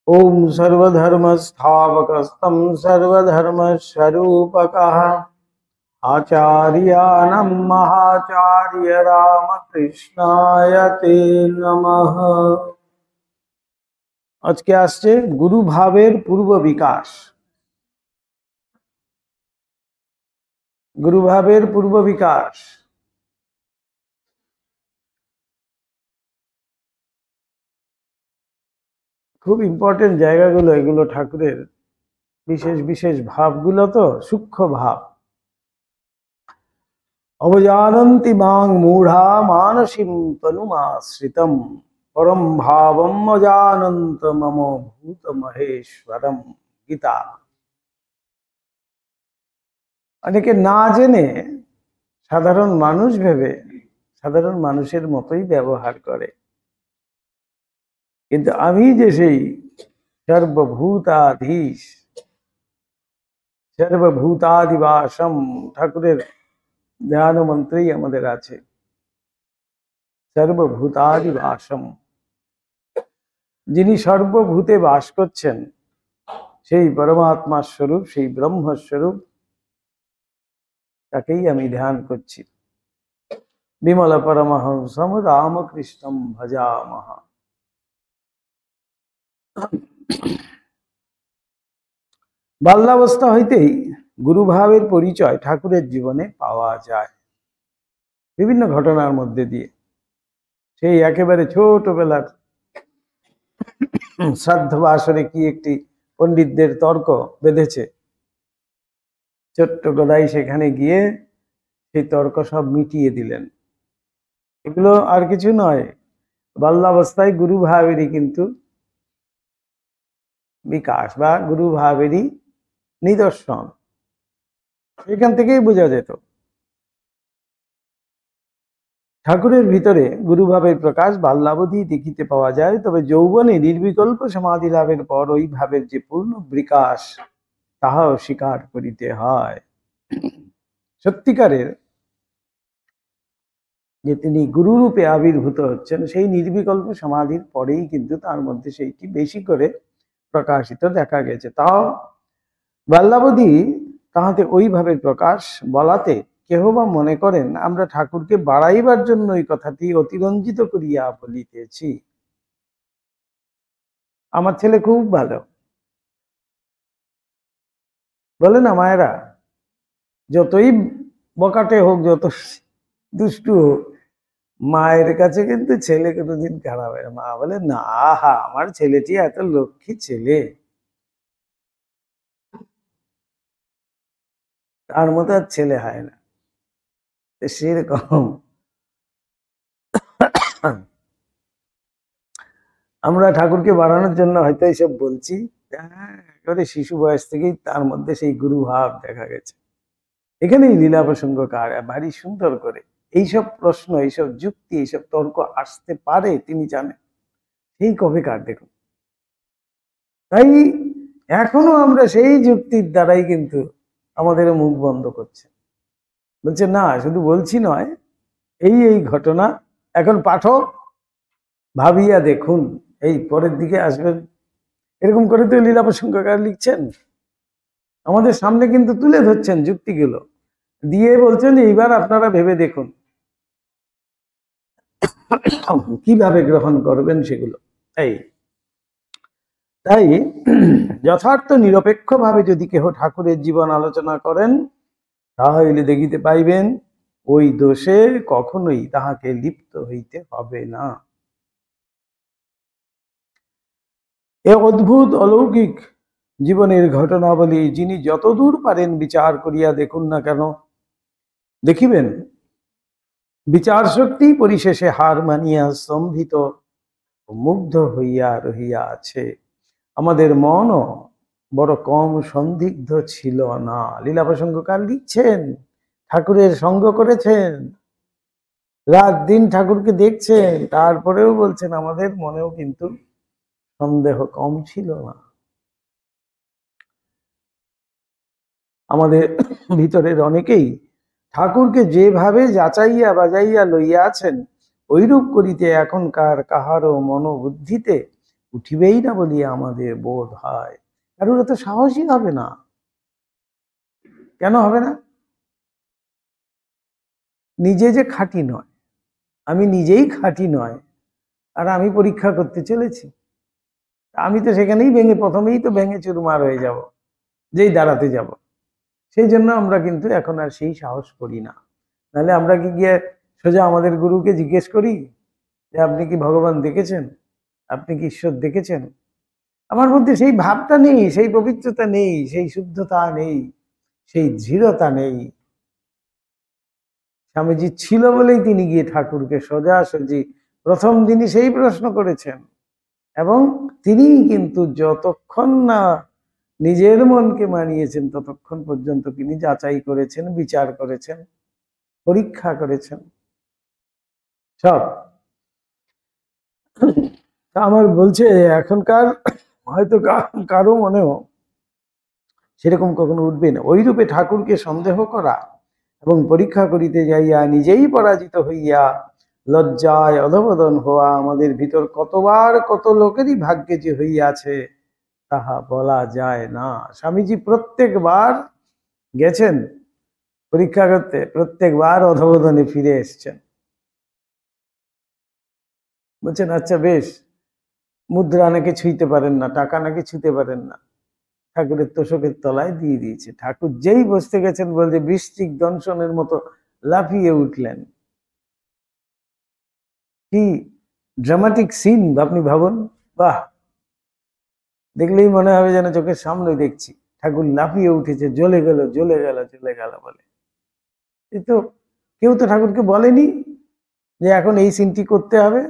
ओम सर्वधर्मस्थापकस्तं सर्वधर्मस्वरूपकः आचार्याणां महाचार्य रामकृष्णाय ते नमः। আজকে আসছে গুরু ভাবের পূর্ব বিকাশ। গুরু ভাবের পূর্ব বিকাশ খুব ইম্পর্টেন্ট জায়গাগুলো, এগুলো ঠাকুরের বিশেষ বিশেষ ভাবগুলো, তো সূক্ষ্ম ভাব। অবজানন্তি মাং মূঢ়া মানসিং তনুমাশ্রিতম পরম ভাবম অজানন্ত মম ভূত মহেশ্বরম। গীতা। অনেকে না জেনে সাধারণ মানুষ ভেবে সাধারণ মানুষের মতোই ব্যবহার করে, কিন্তু আমি যে সেই সর্বভূতাধীশ সর্বভূতাদিবাসম, ঠাকুরের ধ্যান মন্ত্রেই আমাদের আছে সর্বভূতাদিবাসম। যিনি সর্বভূতে বাস করছেন সেই পরমাত্মা স্বরূপ, সেই ব্রহ্মস্বরূপ, তাকেই আমি ধ্যান করছি। বিমল পরমহংসম রামকৃষ্ণম ভজামহ। বাল্যাবস্থা হইতেই গুরুভাবের পরিচয় ঠাকুরের জীবনে পাওয়া যায় বিভিন্ন ঘটনার মধ্যে দিয়ে। সেই একেবারে ছোটবেলার শ্রাদ্ধ বাসরে কি একটি পণ্ডিতদের তর্ক বেঁধেছে, ছোট্ট গদাই সেখানে গিয়ে সেই তর্ক সব মিটিয়ে দিলেন। এগুলো আর কিছু নয়, বাল্যাবস্থায় গুরু ভাবেরই কিন্তু বিকাশ বা গুরু ভাবেরই নিদর্শন, এখান থেকেই বোঝা যেত ঠাকুরের ভিতরে গুরুভাবের প্রকাশ বাল্যাবধি দেখিতে পাওয়া যায়। তবে যৌবনে নির্বিকল্প সমাধি লাভের পর ওই ভাবের যে পূর্ণ বিকাশ তাহাও স্বীকার করিতে হয়। সত্যিকারের যে তিনি গুরুরূপে আবির্ভূত হচ্ছেন সেই নির্বিকল্প সমাধির পরেই কিন্তু তার মধ্যে সেইটি বেশি করে প্রকাশিত দেখা গেছে। তাও বাল্যাবধি তাহাতে ওই ভাবের প্রকাশ বলাতে কেহ বা মনে করেন আমরা ঠাকুরকে বাড়াইবার জন্য এই কথাটি অতিরঞ্জিত করিয়া বলিতেছি। আমার ছেলে খুব ভালো, বলে না মায়েরা, যতই বকাটে হোক, যত দুষ্টু হোক, মায়ের কাছে কিন্তু ছেলে কোনোদিন খারাপ হয়। মা বলে না, আমার ছেলেটি এত লক্ষ্মী ছেলে, তার মতো আর ছেলে হয় না। সেরকম আমরা ঠাকুরকে বাড়ানোর জন্য হয়তো এইসব বলছি, একেবারে শিশু বয়স থেকেই তার মধ্যে সেই গুরু ভাব দেখা গেছে। এখানেই লীলা প্রসঙ্গকার ভারী সুন্দর করে এইসব প্রশ্ন, এইসব যুক্তি, এইসব তর্ক আসতে পারে তিনি জানেন, সেই কবেকার দেখুন। তাই এখনো আমরা সেই যুক্তির দ্বারাই কিন্তু আমাদের মুখ বন্ধ করছে, বলছে না শুধু বলছি নয়, এই এই ঘটনা এখন পাঠক ভাবিয়া দেখুন, এই পরের দিকে আসবেন। এরকম করে তো লীলা প্রসঙ্গকার লিখছেন, আমাদের সামনে কিন্তু তুলে ধরছেন যুক্তিগুলো, দিয়ে বলছেন এইবার আপনারা ভেবে দেখুন কিভাবে গ্রহণ করবেন সেগুলো। তাই যথার্থ নিরপেক্ষ ভাবে যদি কেহ ঠাকুরের জীবন আলোচনা করেন, তাহলে দেখিতে পাইবেন ওই দোষে কখনোই তাহাকে লিপ্ত হইতে হবে না। এ অদ্ভুত অলৌকিক জীবনের ঘটনাবলী যিনি যতদূর পারেন বিচার করিয়া দেখুন না কেন, দেখিবেন বিচার শক্তি পরিশেষে হার মানিয়া স্তম্ভিত ও মুগ্ধ হইয়া রহিয়া আছে। আমাদের মনও বড় কম সন্দিগ্ধ ছিল না। লীলা প্রসঙ্গকার লিখছেন, ঠাকুরের সঙ্গ করেছেন, রাত দিন ঠাকুরকে দেখছেন, তারপরেও বলছেন আমাদের মনেও কিন্তু সন্দেহ কম ছিল না। আমাদের ভিতরের অনেকেই ঠাকুরকে যেভাবে যাচাইয়া বাজাইয়া লইয়া আছেন, ঐরূপ করিতে এখনকার কাহারও মনোবুদ্ধিতে উঠিবেই না বলিয়া আমাদের বোধ হয়। কারণ তো সাহসই হবে না। কেন হবে না? নিজে যে খাঁটি নয়, আমি নিজেই খাঁটি নয়, আর আমি পরীক্ষা করতে চলেছি। আমি তো সেখানেই প্রথমেই তো ভেঙে চুরমার হয়ে যাব যেই দাঁড়াতে যাব। সেই জন্য আমরা কিন্তু এখন আর সেই সাহস করি না। নাহলে আমরা কি গিয়ে সোজা আমাদের গুরুকে জিজ্ঞেস করি যে আপনি কি ভগবান দেখেছেন, আপনি কি ঈশ্বর দেখেছেন? আমার মধ্যে সেই ভাবটা নেই, সেই পবিত্রতা নেই, সেই শুদ্ধতা নেই, সেই দৃঢ়তা নেই। স্বামীজি ছিল বলেই তিনি গিয়ে ঠাকুরকে সোজাসুজি প্রথম দিনই সেই প্রশ্ন করেছেন। এবং তিনি কিন্তু যতক্ষণ না নিজের মনকে মানিয়েছেন ততক্ষণ পর্যন্ত তিনি যাচাই করেছেন, বিচার করেছেন, পরীক্ষা করেছেন সব। আমার বলছে এখনকার হয়তো কারো মনেও সেরকম কখনো উঠবে না। ওই রূপে ঠাকুরকে সন্দেহ করা এবং পরীক্ষা করিতে যাইয়া নিজেই পরাজিত হইয়া লজ্জায় অধঃপতন হওয়া আমাদের ভিতর কতবার কত লোকেরই ভাগ্যে যে হইয়াছে তাহা বলা যায় না। স্বামীজি প্রত্যেকবার গেছেন পরীক্ষা করতে, প্রত্যেকবার অধঃপতনে ফিরে এসছেন। বলছেন আচ্ছা বেশ, মুদ্রা নাকি ছুঁইতে পারেন না, টাকা নাকি ছুঁতে পারেন না, ঠাকুরের তোষকের তলায় দিয়ে দিয়েছে। ঠাকুর যেই বসতে গেছেন বলছে বৃশ্চিক দংশনের মতো লাফিয়ে উঠলেন। কি ড্রামাটিক সিন আপনি ভাবুন। বাহ, দেখলেই মনে হবে যেন চোখের সামনে দেখছি। ঠাকুর লাফিয়ে উঠেছে, জ্বলে গেল জ্বলে গেল জ্বলে গেল বলে। কিন্তু কেউ তো ঠাকুরকে বলেনি যে এখন এই সিনটি করতে হবে।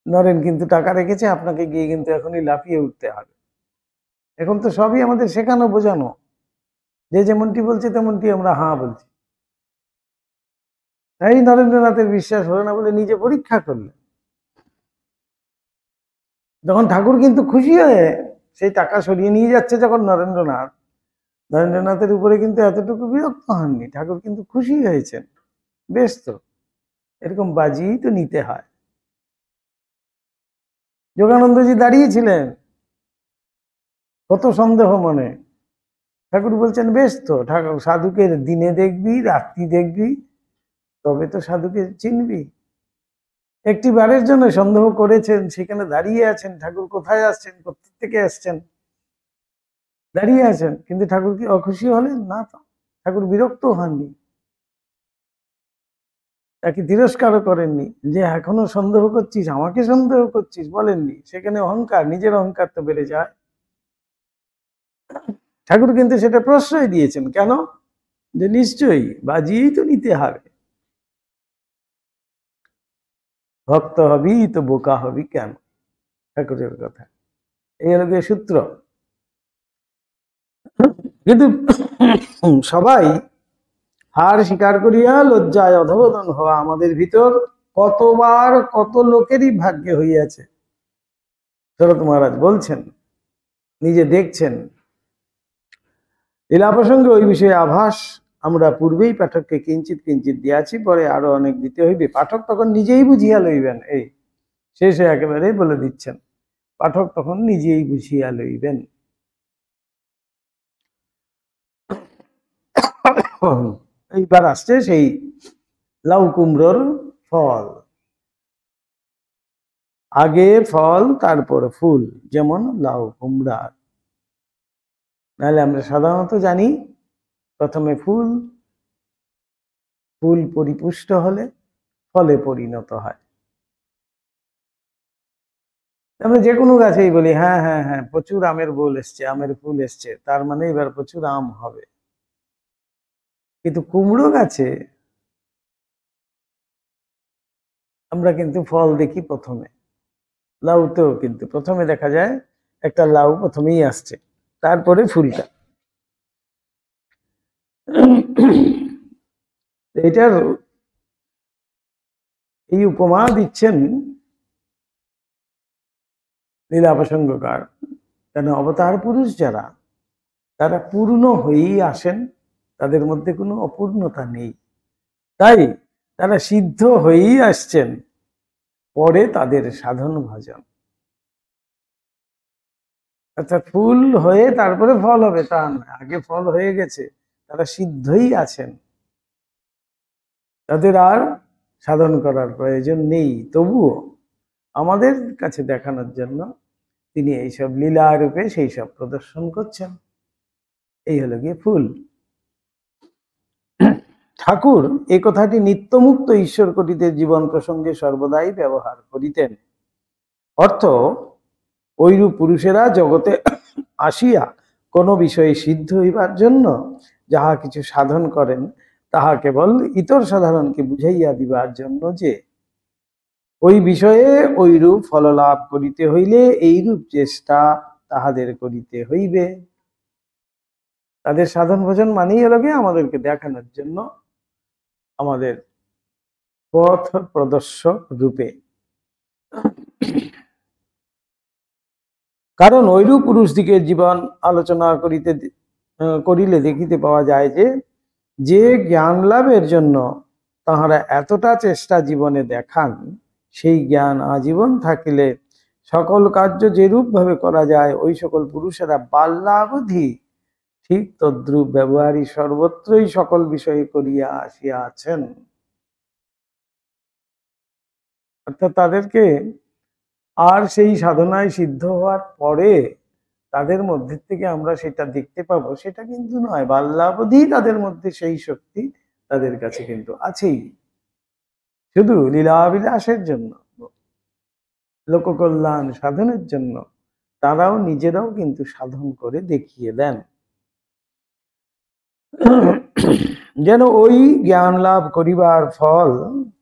নরেন কিন্তু টাকা রেখেছে, আপনাকে গিয়ে কিন্তু এখনই লাফিয়ে উঠতে হবে। এখন তো সবই আমাদের শেখানো বোঝানো, যে যেমনটি বলছে তেমনটি আমরা হ্যাঁ বলছি। তাই নরেন্দ্রনাথের বিশ্বাস হলো না বলে নিজে পরীক্ষা করলেন। যখন ঠাকুর কিন্তু খুশি হয়ে সেই টাকা সরিয়ে নিয়ে যাচ্ছে, যখন নরেন্দ্রনাথের উপরে কিন্তু এতটুকু বিরক্ত হননি। ঠাকুর কিন্তু খুশি হয়েছেন, বেশ তো, এরকম বাজিই তো নিতে হয়। যোগানন্দজি দাঁড়িয়েছিলেন, কত সন্দেহ মনে। ঠাকুর বলছেন বেশ তো, ঠাকুর সাধুকে দিনে দেখবি রাত্রি দেখবি তবে তো সাধুকে চিনবি। একটি বারের জন্য সন্দেহ করেছেন, সেখানে দাঁড়িয়ে আছেন। ঠাকুর কোথায় আসছেন, কোথা থেকে আসছেন, দাঁড়িয়ে আছেন। কিন্তু ঠাকুর কি অখুশি হলেন না? তো ঠাকুর বিরক্ত হননি, তাকে তিরস্কারও করেননি যে এখনো সন্দেহ করছিস, আমাকে সন্দেহ করছিস, বলেননি। সেখানে অহংকার, নিজের অহংকার তো বেড়ে যায়। ঠাকুর কিন্তু সেটা প্রশ্রয় দিয়েছেন। কেন? যে নিশ্চয়ই বাজিয়েই তো নিতে হবে, ভক্ত হবি তো বোকা হবি কেন, ঠাকুরের কথা। এই হলো গিয়ে সূত্র। কিন্তু সবাই হার স্বীকার করিয়া লজ্জায় অধঃপতন হওয়া আমাদের ভিতর কতবার কত লোকেরই ভাগ্যে হইয়াছে। শরৎ মহারাজ বলছেন, নিজে দেখছেন। লীলা প্রসঙ্গে ওই বিষয়ে আভাস আমরা পূর্বেই পাঠককে কিঞ্চিত কিঞ্চিত দিয়াছি, পরে আরো অনেক দিতে হইবে। পাঠক তখন নিজেই বুঝিয়া লইবেন। এই শেষে একেবারে বলে দিচ্ছেন, পাঠক তখন নিজেই বুঝিয়া লইবেন। এইবার আসছে সেই লাউ কুমড়োর ফল। আগে ফল তারপর ফুল, যেমন লাউ কুমড়ার। নাহলে আমরা সাধারণত জানি প্রথমে ফুল, ফুল পরিপুষ্ট হলে ফলে পরিণত হয়। আমরা যে কোনো গাছেই বলি হ্যাঁ হ্যাঁ হ্যাঁ প্রচুর আমের বোল এসছে, আমের ফুল এসছে, তার মানে এবার প্রচুর আম হবে। কিন্তু কুমড়ো গাছে আমরা কিন্তু ফল দেখি প্রথমে। লাউতেও কিন্তু প্রথমে দেখা যায় একটা লাউ প্রথমেই আসছে, তারপরে ফুলটা। এটার এই উপমা দিচ্ছেন লীলা প্রসঙ্গকার। কেন? অবতার পুরুষ যারা, তারা পূর্ণ হয়েই আসেন, তাদের মধ্যে কোনো অপূর্ণতা নেই। তাই তারা সিদ্ধ হয়েই আসছেন। পরে তাদের সাধন ভজন। অর্থাৎ ফুল হয়ে তারপরে ফল হবে তা নয়, আগে ফল হয়ে গেছে, তারা সিদ্ধই আছেন, তাদের আর সাধন করার প্রয়োজন নেই। তবুও আমাদের কাছে দেখানোর জন্য তিনি এইসব লীলা রূপে সেই সব প্রদর্শন করছেন। এই হলো গিয়ে ফুল। ঠাকুর এই কথাটি নিত্যমুক্ত ঈশ্বর কোটিতে জীবন প্রসঙ্গে সর্বদাই ব্যবহার করিতেন। অর্থ, ঐরূপ পুরুষেরা জগতে আসিয়া কোনো বিষয়ে সিদ্ধ হইবার জন্য যাহা কিছু সাধন করেন, তাহা কেবল ইতর সাধারণকে বুঝাইয়া দিবার জন্য যে ওই বিষয়ে ঐরূপ ফললাভ করিতে হইলে এইরূপ চেষ্টা তাহাদের করিতে হইবে। তাদের সাধন ভজন মানেই হলো গিয়ে আমাদেরকে দেখানোর জন্য, আমাদের পথ প্রদর্শক রূপে। কারণ ঐরূপ পুরুষদিগের জীবন আলোচনা করিলে দেখিতে পাওয়া যায় যে জ্ঞান লাভের জন্য তাহারা এতটা চেষ্টা জীবনে দেখান, সেই জ্ঞান আজীবন থাকিলে সকল কার্য যেরূপ ভাবে করা যায়, ওই সকল পুরুষেরা বাল্যাবধি ঠিক তদ্রূপ ব্যবহারই সর্বত্রই সকল বিষয়ে করিয়া আসিয়াছেন। অর্থাৎ তাদেরকে আর সেই সাধনায় সিদ্ধ হওয়ার পরে তাদের মধ্যে থেকে আমরা সেটা দেখতে পাবো সেটা কিন্তু নয়, বাল্যাবধি তাদের মধ্যে সেই শক্তি তাদের কাছে কিন্তু আছেই। শুধু লীলাবিলাসের জন্য, লোককল্যাণ সাধনের জন্য তারাও নিজেরাও কিন্তু সাধন করে দেখিয়ে দেন, যেন ওই জ্ঞান লাভ করিবার ফল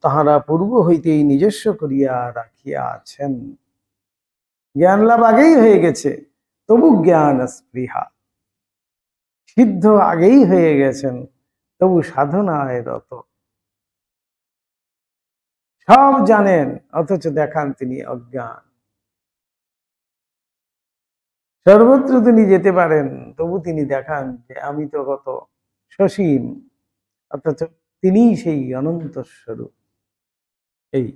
তাহারা পূর্ব হইতেই নিজস্ব করিয়া রাখিয়া আছেন। জ্ঞান লাভ আগেই হয়ে গেছে, তবু জ্ঞান স্পৃহা, সিদ্ধ আগেই হয়ে গেছেন, তবু সাধনায় রত। সব জানেন অথচ দেখান তিনি অজ্ঞান। সর্বত্র তিনি যেতে পারেন, তবু তিনি দেখান যে আমি তো কত সসীম, অথচ তিনি সেই অনন্ত স্বরূপ। এই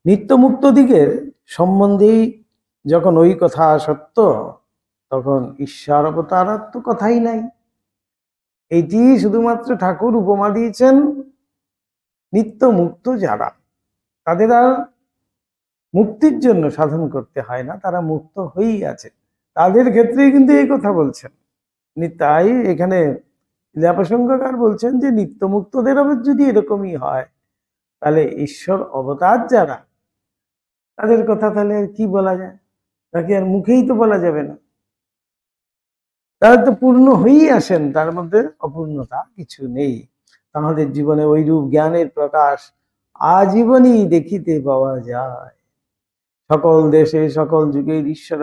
নিত্যমুক্ত দিগের সম্বন্ধেই যখন ওই কথা সত্য, তখন ঈশ্বর অবতারার তো কথাই নাই। এটি শুধুমাত্র ঠাকুর উপমা দিয়েছেন নিত্য মুক্ত যারা, তাদের আর মুক্তির জন্য সাধন করতে হয় না, তারা মুক্ত হয়েই আছে, তাদের ক্ষেত্রেই কিন্তু এই কথা বলছেন। তাই এখানে লীলাপ্রসঙ্গকার বলছেন যে নিত্য মুক্তদের যদি এরকমই হয়, তাহলে ঈশ্বর অবতার যারা, তাদের কথা তাহলে আর কি বলা যায়, তাকে আর মুখেই তো বলা যাবে না। তারা তো পূর্ণ হয়েই আসেন, তার মধ্যে অপূর্ণতা কিছু নেই। আমাদের জীবনে ওইরূপ জ্ঞানের প্রকাশ আজীবনই দেখিতে পাওয়া যায়। সকল দেশে সকল যুগের ঈশ্বর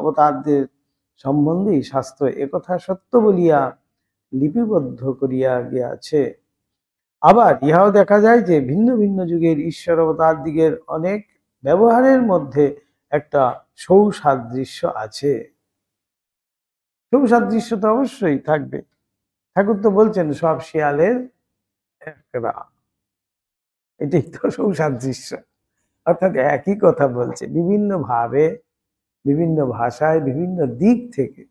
অবতারদের সম্বন্ধে শাস্ত্র একথা সত্য বলিয়া লিপিবদ্ধ করিয়া গিয়াছে। আবার ইহাও দেখা যায় যে ভিন্ন ভিন্ন যুগের ঈশ্বর অবতার দিগের অনেক ব্যবহারের মধ্যে একটা সৌসাদৃশ্য আছে। সৌসাদৃশ্য তো অবশ্যই থাকবে, ঠাকুর তো বলছেন সব শিয়ালের একরা, এটাই তো সৌসাদৃশ্য। অর্থাৎ একই কথা বলছে বিভিন্ন ভাবে, বিভিন্ন ভাষায়, বিভিন্ন দিক থেকে।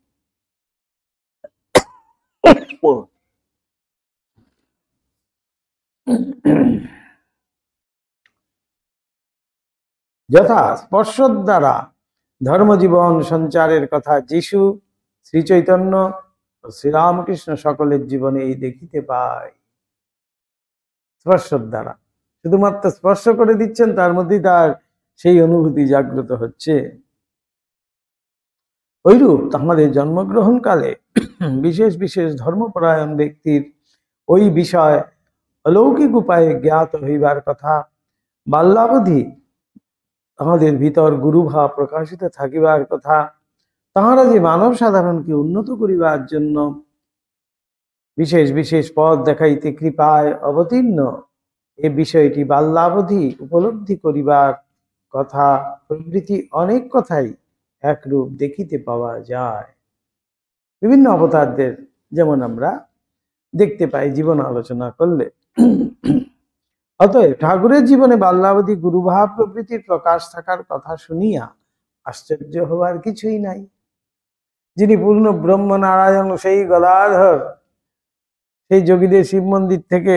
যথা স্পর্শ দ্বারা ধর্মজীবন সঞ্চারের কথা যিশু, শ্রী চৈতন্য ও শ্রীরামকৃষ্ণ সকলের জীবনে এই দেখিতে পাই। স্পর্শ দ্বারা শুধুমাত্র স্পর্শ করে দিচ্ছেন, তার মধ্যেই তার সেই অনুভূতি জাগ্রত হচ্ছে। ঐরূপ আমাদের জন্মগ্রহণকালে বিশেষ বিশেষ ধর্মপরায়ণ ব্যক্তির ওই বিষয় অলৌকিক উপায়ে জ্ঞাত হইবার কথা, বাল্যাবধি আমাদের ভিতর গুরুভাব প্রকাশিত থাকিবার কথা, তাহারা যে মানব সাধারণকে উন্নত করিবার জন্য বিশেষ বিশেষ পথ দেখাইতে কৃপায় অবতীর্ণ, এ বিষয়টি বাল্যাবধি উপলব্ধি করিবার কথা প্রভৃতি অনেক কথাই একরূপ দেখিতে পাওয়া যায়। বিভিন্ন অবতারদের যেমন আমরা দেখতে পাই জীবন আলোচনা করলে, অতএব ঠাকুরের জীবনে বাল্যাবধি গুরুভাব প্রভৃতির প্রকাশ থাকার কথা শুনিয়া আশ্চর্য হওয়ার কিছুই নাই। যিনি পূর্ণ ব্রহ্ম নারায়ণ, সেই গদাধর, সেই যোগীদের শিব মন্দির থেকে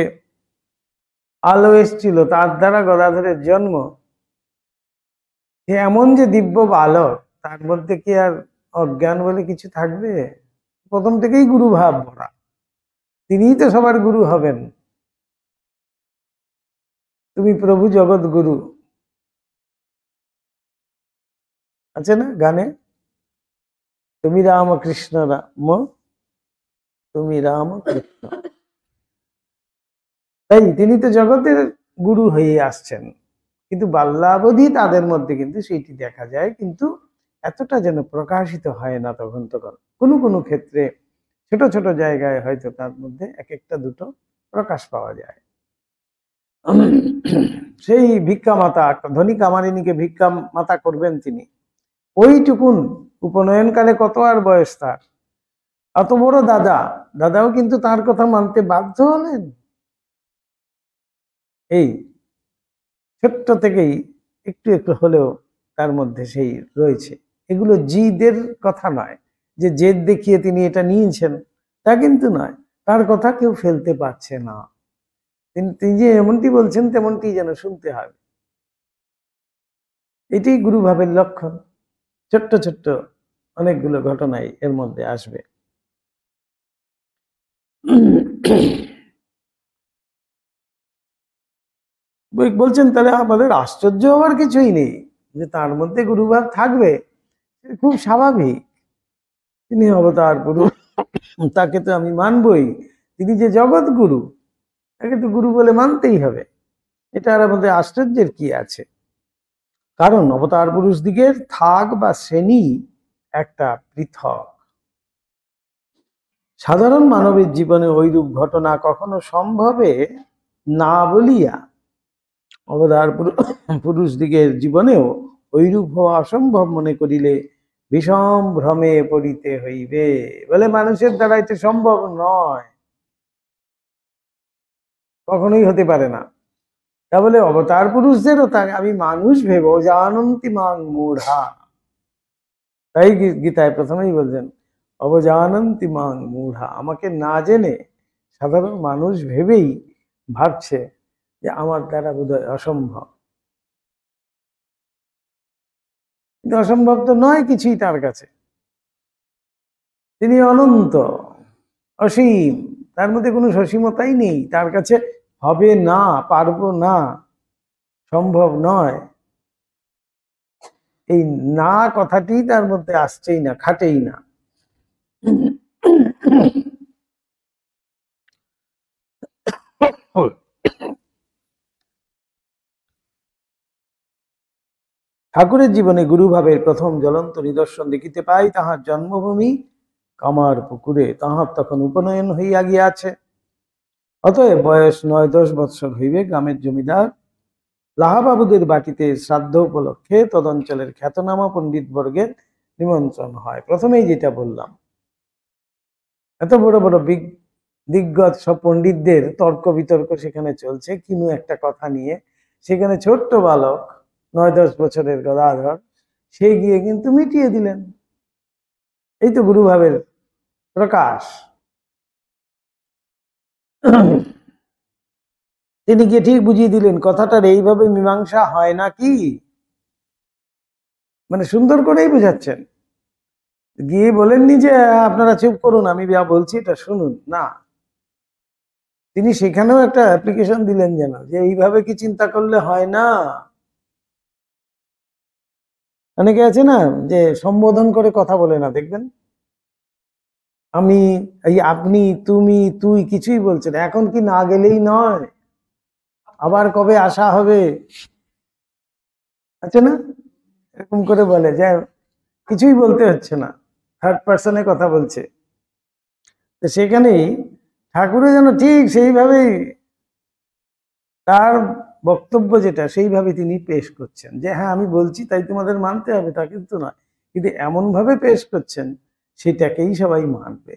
আলো এসছিল, তার দ্বারা গদাধরের জন্ম। এমন যে দিব্য বালক, তার মধ্যে কি আর অজ্ঞান বলে কিছু থাকবে? প্রথম থেকেই গুরু ভাব ভরা, তিনিই তো সবার গুরু হবেন। তুমি প্রভু জগৎ গুরু আছে না গানে, তুমি রামকৃষ্ণ রাম, তুমি রামকৃষ্ণ। তাই তিনি তো জগতের গুরু হয়ে আসছেন, কিন্তু বাল্যাবধি তাদের মধ্যে কিন্তু সেইটি দেখা যায়, কিন্তু এতটা যেন প্রকাশিত হয় না তখন। কোনো কোনো ক্ষেত্রে ছোট ছোট জায়গায় হয়তো তার মধ্যে এক একটা দুটো প্রকাশ পাওয়া যায়। সেই ভিক্ষা মাতা, ধনী কামারিনীকে ভিক্ষা মাতা করবেন তিনি, ওইটুকুন উপনয়নকালে কত আর বয়স তার, অত বড় দাদাও কিন্তু তার কথা মানতে বাধ্য হলেন। এই ছোট্ট থেকেই একটু একটু হলেও তার মধ্যে সেই রয়েছে। এগুলো জিদের কথা নয়, যে জেদ দেখিয়ে তিনি এটা নিয়েছেন, তা কিন্তু নয়। তার কথা কেউ ফেলতে পারছে না, তিনি যে এমনটি বলছেন তেমনটি যেন শুনতে হবে। এটি গুরুভাবের লক্ষণ। ছোট্ট ছোট্ট অনেকগুলো ঘটনাই এর মধ্যে আসবে। বলছেন তাহলে আমাদের আশ্চর্য হওয়ার কিছুই নেই, যে তার মধ্যে গুরুভাব থাকবে, খুব স্বাভাবিক। তিনি অবতার পুরুষ, তাকে তো আমি মানবই। তিনি যে জগৎ গুরু, তাকে তো গুরু বলে মানতেই হবে। এটা আর আমাদের আশ্চর্যের কি আছে? কারণ অবতার পুরুষ দিগের থাক বা শ্রেণী একটা পৃথক। সাধারণ মানবের জীবনে ওইরূপ ঘটনা কখনো সম্ভবে না বলিয়া অবতার পুরুষ দিগের জীবনেও ওইরূপ হওয়া অসম্ভব মনে করিলে বিষম ভ্রমে পড়িতে হইবে। বলে মানুষের দ্বারা এটা সম্ভব নয়, কখনোই হতে পারে না। তা বলে অবতার পুরুষদেরও তাই আমি মানুষ ভেবে অজানন্তি মাং মূঢ়া। তাই গীতায় প্রথমেই বলছেন অবজানন্তি মাং মূঢ়া, আমাকে না জেনে সাধারণ মানুষ ভেবেই ভাবছে যে আমার দ্বারা বোধহয় অসম্ভব। কিন্তু অসম্ভব তো নয় কিছুই তার কাছে। তিনি অনন্ত, অসীম, তার মধ্যে কোনো সসীমতাই নেই। তার কাছে হবে না, পারবো না, সম্ভব নয়, এই না কথাটি তার মধ্যে আসছেই না, খাটেই না। ঠাকুরের জীবনে গুরুভাবের প্রথম জ্বলন্ত নিদর্শন দেখিতে পাই তাহার জন্মভূমি কামার পুকুরে। তাহার তখন উপনয়ন হইয়া গিয়াছে। অতএব বয়স 9-10 বৎসর হইবে। গ্রামের জমিদার লাহাবাবুদের বাটিতে শ্রাদ্ধ উপলক্ষে তদঞ্চলের খ্যাতনামা পণ্ডিত বর্গের নিমন্ত্রণ হয়। প্রথমেই যেটা বললাম, এত বড় বড় দিগ্গজ সব পণ্ডিতদের তর্ক বিতর্ক সেখানে চলছে কিনু একটা কথা নিয়ে। সেখানে ছোট্ট বালক 9-10 বছরের গদাধর, সে গিয়ে কিন্তু মিটিয়ে দিলেন। এই তো গুরুভাবের প্রকাশ। তিনি গিয়ে ঠিক বুঝিয়ে দিলেন কথাটার এইভাবে মীমাংসা হয় নাকি, মানে সুন্দর করেই বুঝাচ্ছেন। গিয়ে বলেননি যে আপনারা চুপ করুন, আমি যা বলছি এটা শুনুন, না, তিনি সেখানেও একটা অ্যাপ্লিকেশন দিলেন যেন, যে এইভাবে কি চিন্তা করলে হয় না। অনেকে আছে না যে সম্বোধন করে কথা বলে না, দেখবেন আমি, এই আপনি, তুমি, তুই কিছুই বলছে না। এখন কি না গেলেই নয়, আবার কবে আসা হবে, আছে না, এরকম করে বলে যে কিছুই বলতে হচ্ছে না, থার্ড পার্সনে কথা বলছে। তো সেখানেই ঠাকুরও যেন ঠিক সেইভাবেই তার বক্তব্য যেটা সেইভাবে তিনি পেশ করছেন, যে হ্যাঁ আমি বলছি তাই তোমাদের মানতে হবে তা কিন্তু নয়, কিন্তু এমন ভাবে পেশ করছেন সেটাকেই সবাই মানবে।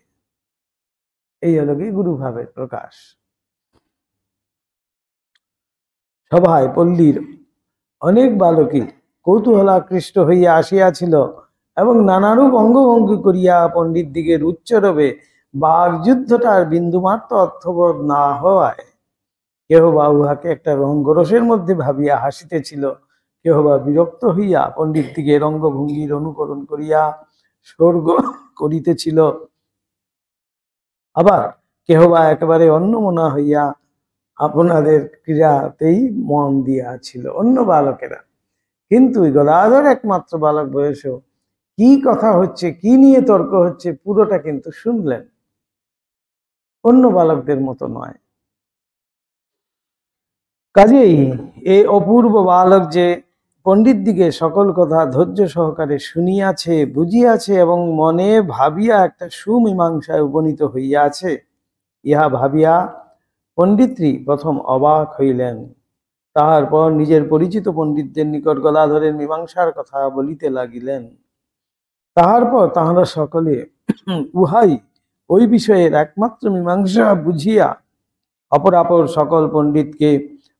এই হলো কি গুরুভাবের প্রকাশ। সভায় পল্লীর অনেক বালকই কৌতূহলাকৃষ্ট হইয়া আসিয়াছিল এবং নানারূপ অঙ্গভঙ্গি করিয়া পণ্ডিত দিগের উচ্চরবে বাগযুদ্ধটার বিন্দুমাত্র অর্থবোধ না হওয়ায় কেহ বা উহাকে একটা রঙ্গরসের মধ্যে ভাবিয়া হাসিতেছিল, কেহ বা বিরক্ত হইয়া পণ্ডিত দিগের অঙ্গভঙ্গির অনুকরণ করিয়া স্বর্গ করিতেছিল, আবার কেহ বা একেবারে অন্যমনা হইয়া আপনাদের ক্রীড়াতেই মন দিয়াছিল অন্য বালকেরা। কিন্তু গদাধর একমাত্র বালক বয়সেও কি কথা হচ্ছে, কি নিয়ে তর্ক হচ্ছে, পুরোটা কিন্তু শুনলেন, অন্য বালকদের মতো নয়। কাজেই এই অপূর্ব বালক যে পণ্ডিত দিকে সকল কথা ধৈর্য সহকারে শুনিয়াছে, বুঝিয়াছে এবং মনে ভাবিয়া একটা সুমীমাংসায় উপনীত হইয়াছে, ইহা ভাবিয়া পণ্ডিতরি প্রথম অবাক হইলেন। তাহার পর নিজের পরিচিত পণ্ডিতদের নিকট গদাধরের মীমাংসার কথা বলিতে লাগিলেন। তাহার পর তাহারা সকলে উহাই ওই বিষয়ের একমাত্র মীমাংসা বুঝিয়া অপরাপর সকল পণ্ডিতকে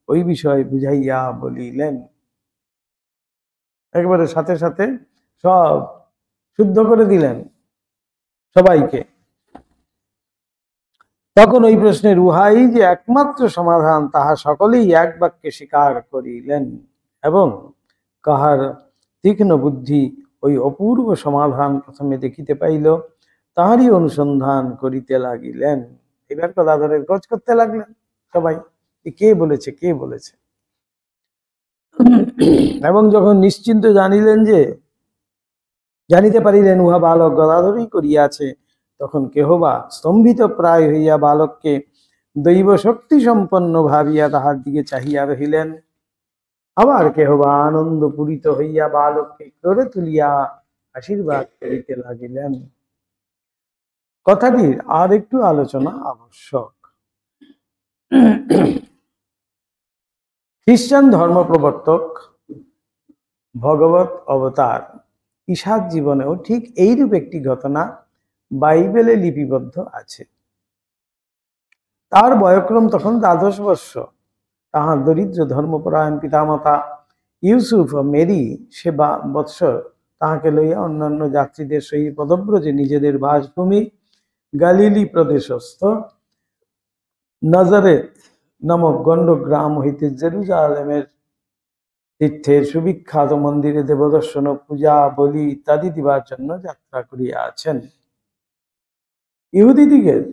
ওই বিষয় বুঝাইয়া বলিলেন। একেবারে সাথে সাথে সব শুদ্ধ করে দিলেন সবাইকে। তখন ওই প্রশ্নের উহাই যে একমাত্র সমাধান তাহা সকলেই এক বাক্যে স্বীকার করিলেন এবং কাহার তীক্ষ্ণ বুদ্ধি ওই অপূর্ব সমাধান প্রথমে দেখিতে পাইল, তাহারই অনুসন্ধান করিতে লাগিলেন। এবার গদাধরের খোঁজ করতে লাগলেন সবাই, কে বলেছে কে বলেছে। এবং যখন নিশ্চিন্ত জানিতে পারিলেন উহা বালক গদাধরই করিয়াছে, তখন কেহ বা স্তম্ভিত প্রায় হইয়া বালককে দৈব শক্তি সম্পন্ন ভাবিয়া তাহার দিকে চাহিয়া রহিলেন, আবার কেহ বা আনন্দ পূরিত হইয়া বালককে করে তুলিয়া আশীর্বাদ করিতে লাগিলেন। কথাটির আর একটু আলোচনা আবশ্যক। খ্রিস্টান ধর্ম প্রবর্তক ভগবত অবতার ঈশার জীবনেও ঠিক এইরূপ একটি ঘটনা বাইবেলে লিপিবদ্ধ আছে। তার বয়ক্রম তখন 12 বৎস। তাহার দরিদ্র ধর্মপরায়ণ পিতামাতা ইউসুফ ও মেরি সে বৎসর তাহাকে লইয়া অন্যান্য যাত্রীদের সহিত পদব্রজে নিজেদের বাসভূমি গালিলি প্রদেশস্থ নাজারেত নামক গণ্ডগ্রাম হইতে জেরুজালেমের তীর্থের সুবিখ্যাত মন্দিরে দেবদর্শন, পূজা, বলি ইত্যাদি দিবার জন্য যাত্রা করিয়াছেন। ইহুদিদিগের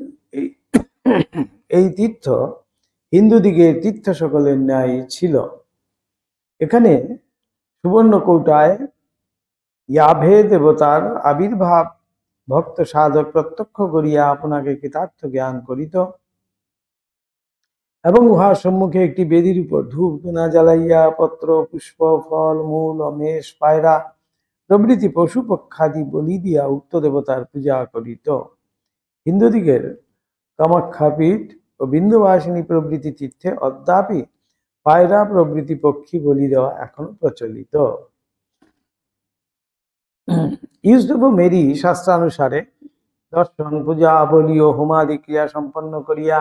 এই তীর্থ হিন্দুদিগের তীর্থ সকলের ন্যায় ছিল। এখানে সুবর্ণ কৌটায় ইয়াভে দেবতার আবির্ভাব ভক্ত সাধক প্রত্যক্ষ করিয়া আপনাকে কৃতার্থ জ্ঞান করিত এবং উহার সম্মুখে একটি বেদির উপর ধূপ ধুনা জ্বালাইয়া পত্র, পুষ্প, ফল, মূল, অমেষ, পায়রা প্রভৃতি পশু পক্ষাদি বলি দিয়া উক্ত দেবতার পূজা করিত। হিন্দুদিগের কামাখ্যাপীঠ ও বিন্দুবাসিনী প্রভৃতি তীর্থে অদ্যাপি পায়রা প্রভৃতি পক্ষী বলি দেওয়া এখনো প্রচলিত। ইউসুফ ও মেরি শাস্ত্রানুসারে দর্শন, পূজা, বলি ও হোমাদি ক্রিয়া সম্পন্ন করিয়া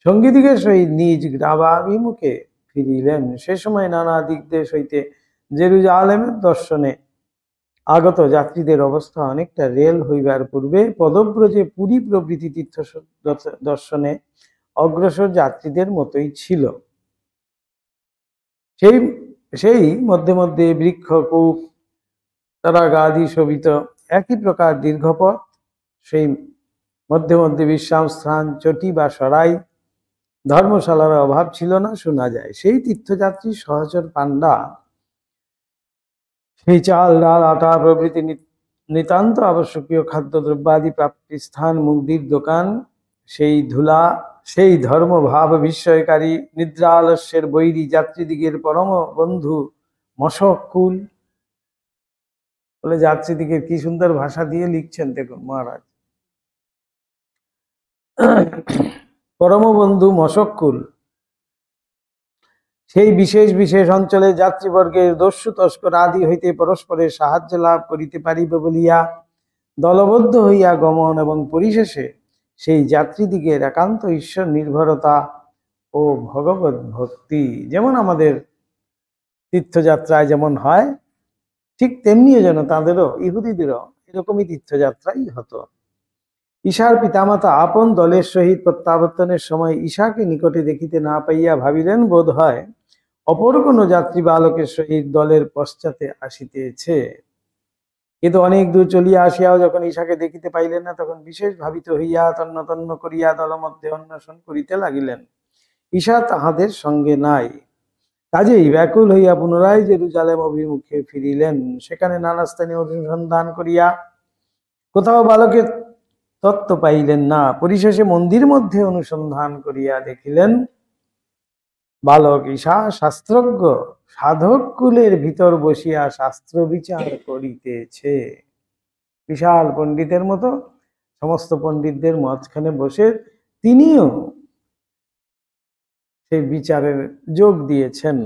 সঙ্গীদিগের সহিত নিজ গ্রামাভিমুখে ফিরিলেন। সে সময় নানা দিক দেশ হইতে জেরুজালেমের দর্শনে আগত যাত্রীদের অবস্থা অনেকটা রেল হইবার পূর্বে পদব্রজে পুরী প্রভৃতি তীর্থ দর্শনে অগ্রসর যাত্রীদের মতোই ছিল। সেই মধ্যে মধ্যে বৃক্ষ, কূপ, তারাগাদি শোভিত একই প্রকার দীর্ঘপথ, সেই মধ্যে মধ্যে বিশ্রাম স্থান, চটি বা সরাই, ধর্মশালার অভাব ছিল না শোনা যায়। সেই তীর্থযাত্রী সহচর পান্ডা সেই চাল, ডাল, আটা প্রভৃতি নিতান্ত আবশ্যকীয় খাদ্যদ্রব্যাদি প্রাপ্তি স্থান, মুদির দোকান, সেই ধুলা, সেই ধর্মভাব বিস্ময়কারী নিদ্রা আলস্যের বৈরী যাত্রীদিগের পরম বন্ধু মশকুল। বলে যাত্রীদিগের কি সুন্দর ভাষা দিয়ে লিখছেন দেখুন মহারাজ। পরম বন্ধু মশকুল সেই বিশেষ বিশেষ অঞ্চলে যাত্রীবর্গের দস্যু তস্কর আদি হইতে পরস্পরের সাহায্য লাভ করিতে পারিবে বলিয়া দলবদ্ধ হইয়া গমন এবং পরিশেষে সেই যাত্রীদিগের একান্ত ঈশ্বর নির্ভরতা ও ভগবত ভক্তি যেমন আমাদের তীর্থযাত্রায় যেমন হয়, ঠিক তেমনিও যেন তাদেরও, ইহুদিদেরও এরকমই তীর্থযাত্রাই হতো। ঈশার পিতামাতা আপন দলের সহিত প্রত্যাবর্তনের সময় ঈশাকে নিকটে দেখিতে না পাইয়া ভাবিলেন বোধ হয় অপর কোনো যাত্রী বালকের সহিত দলের পশ্চাতে আসিতেছে। কিন্তু অনেক দূর চলিয়া আসিয়াও যখন ঈশাকে দেখিতে পাইলেন না, তখন বিশেষ ভাবিত হইয়া তন্ন তন্ন করিয়া দলমধ্যে অন্বেষণ করিতে লাগিলেন। ঈশা তাহাদের সঙ্গে নাই। কাজেই ব্যাকুল হইয়া পুনরায় জেরুজালেম অভিমুখে ফিরিলেন। সেখানে নানা স্থানে অনুসন্ধান করিয়া কোথাও বালকের তত্ত্ব পাইলেন না। পরিশেষে মন্দির মধ্যে অনুসন্ধান করিয়া দেখিলেন বালক ঈশা শাস্ত্রজ্ঞ সাধক কুলের ভিতর বসিয়া শাস্ত্র বিচার করিতেছে। বিশাল পণ্ডিতের মতো সমস্ত পণ্ডিতদের মাঝখানে বসে তিনিও সেই বিচারের যোগ দিয়েছেন।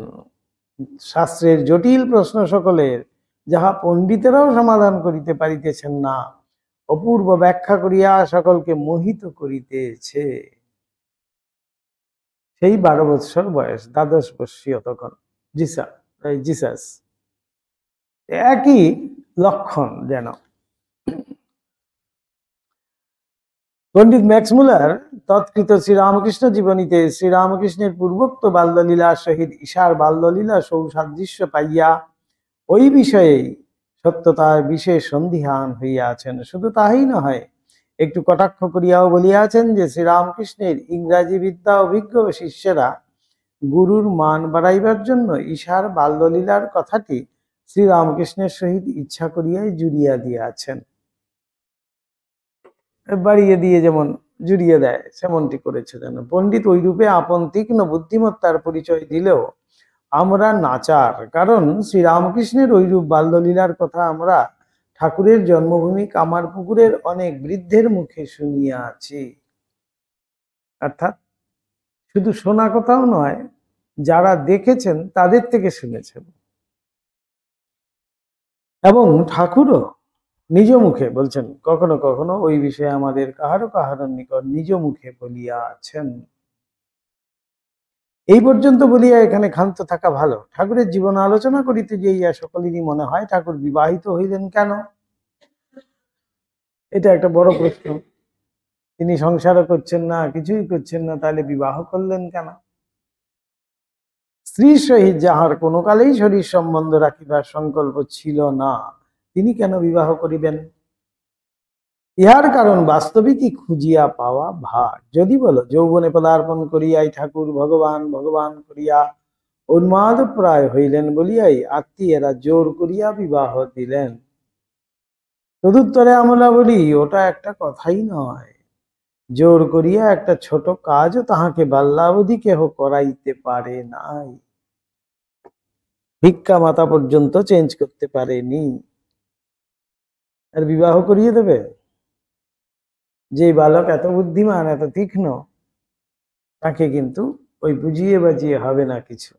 শাস্ত্রের জটিল প্রশ্ন সকলের, যাহা পণ্ডিতেরাও সমাধান করিতে পারিতেছেন না, অপূর্ব ব্যাখ্যা করিয়া সকলকে মোহিত করিতেছে। সেই 12 বৎসর বয়স, দ্বাদশ বর্ষীয় তখন জিসাস। একই লক্ষণ যেন। পণ্ডিত ম্যাক্স মুলার তৎকৃত শ্রীরামকৃষ্ণ জীবনীতে শ্রীরামকৃষ্ণের পূর্বোক্ত বাল্যলীলা সহিত ঈশার বাল্যলীলা সৌসাদৃশ্য পাইয়া ওই বিষয়ে সত্যতার বিশেষ সন্দিহান হইয়াছেন। শুধু তাহাই নয়, একটু কটাক্ষ করিয়াও বলিয়াছেন যে শ্রীরামকৃষ্ণের ইংরাজি বিদ্যা অভিজ্ঞ শিষ্যেরা গুরুর মান বাড়াইবার জন্য ঈশার বাল্যলীলার কথাটি শ্রীরামকৃষ্ণের সহিত ইচ্ছা করিয়াই জুড়িয়া দিয়াছেন। বাড়িয়ে দিয়ে যেমন জুড়িয়ে দেয় সেমনটি করেছে যেন। পণ্ডিত ওই রূপে আপন তীক্ষ্ণ বুদ্ধিমত্তার পরিচয় দিলেও আমরা নাচার, কারণ শ্রীরামকৃষ্ণের ওইরূপ বাল্যলীলার কথা আমরা ঠাকুরের জন্মভূমি কামারপুকুরের অনেক বৃদ্ধের মুখে শুনিয়াছি। অর্থাৎ শুধু শোনা কথাও নয়, যারা দেখেছেন তাদের থেকে শুনেছেন। এবং ঠাকুরও নিজ মুখে বলছেন, কখনো কখনো ওই বিষয়ে আমাদের কাহারো কাহারো নিকট নিজ মুখে বলিয়াছেন। এই পর্যন্ত বলিয়া এখানে ক্ষান্ত থাকা ভালো। ঠাকুরের জীবন আলোচনা করিতে যাইয়া সকলেরই মনে হয় ঠাকুর বিবাহিত হইলেন কেন? এটা একটা বড় প্রশ্ন। তিনি সংসারও করছেন না, কিছুই করছেন না, তাহলে বিবাহ করলেন কেন? স্ত্রীর সহিত যাহার কোনো কালেই শরীর সম্বন্ধ রাখিবার সংকল্প ছিল না, তিনি কেন বিবাহ করিবেন? ইহার কারণ বাস্তবিকই খুঁজিয়া পাওয়া ভার। যদি বলো যৌবনে পদার্পণ করিয়াই ঠাকুর ভগবান ভগবান করিয়া উন্মাদ প্রায় হইলেন বলিয়াই আত্মীয়েরা জোর করিয়া বিবাহ দিলেন, তদুত্তরে আমরা বলি ওটা একটা কথাই নয়। জোর করিয়া একটা ছোট কাজও তাহাকে বাল্যাবধি কেহ করাইতে পারে নাই। ভিক্ষা মাতা পর্যন্ত চেঞ্জ করতে পারেনি, আর বিবাহ করিয়ে দেবে? যে বালক এত বুদ্ধিমান, এত তীক্ষ্ণ, তাকে কিন্তু ওই বুঝিয়ে বাজিয়ে হবে না কিছু।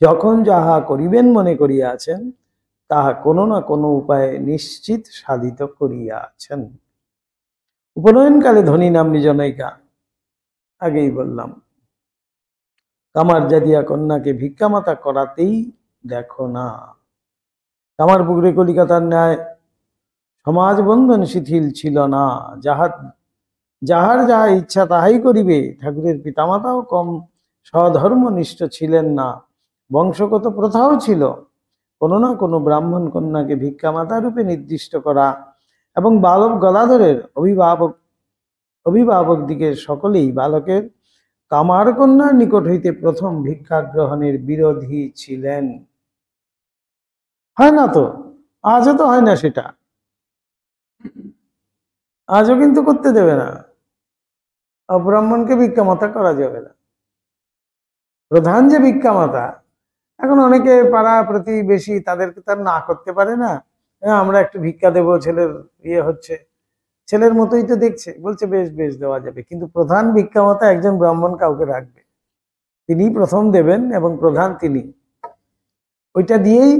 যখন যাহা করিবেন মনে করিয়াছেন, তাহা কোনো না কোনো উপায়ে নিশ্চিত সাধিত করিয়াছেন। উপনয়নকালে ধনী নাম্নী জনৈকা, আগেই বললাম, কামার জাতিয়া কন্যাকে ভিক্ষামাতা করাতেই দেখো না। কামারপুকুরে কলিকাতার ন্যায় সমাজ বন্ধন শিথিল ছিল না। যাহার যাহা ইচ্ছা তাহাই করিবে। ঠাকুরের পিতামাতাও কম স্বধর্মনিষ্ঠ ছিলেন না। বংশগত প্রথাও ছিল কোনো না কোনো ব্রাহ্মণ কন্যাকে ভিক্ষামাতা রূপে নির্দিষ্ট করা, এবং বালক গদাধরের অভিভাবক দিকের সকলেই বালকের কামার কন্যার নিকট হইতে প্রথম ভিক্ষা গ্রহণের বিরোধী ছিলেন। হয় না তো, আজও তো হয় না সেটা, আজও কিন্তু করতে দেবে না। অব্রাহ্মণকে ভিক্ষামাতা করা যাবে না। প্রধান যে ভিক্ষামাতা, এখন অনেকে পাড়া প্রতিবেশী তাদেরকে তার না করতে পারে না। আমরা একটু ভিক্ষা দেবো, ছেলের ইয়ে হচ্ছে, ছেলের মতোই তো দেখছে, বলছে বেশ বেশ দেওয়া যাবে। কিন্তু প্রধান ভিক্ষামাতা একজন ব্রাহ্মণ কাউকে রাখবে, তিনি প্রথম দেবেন এবং প্রধান তিনি। ওইটা দিয়েই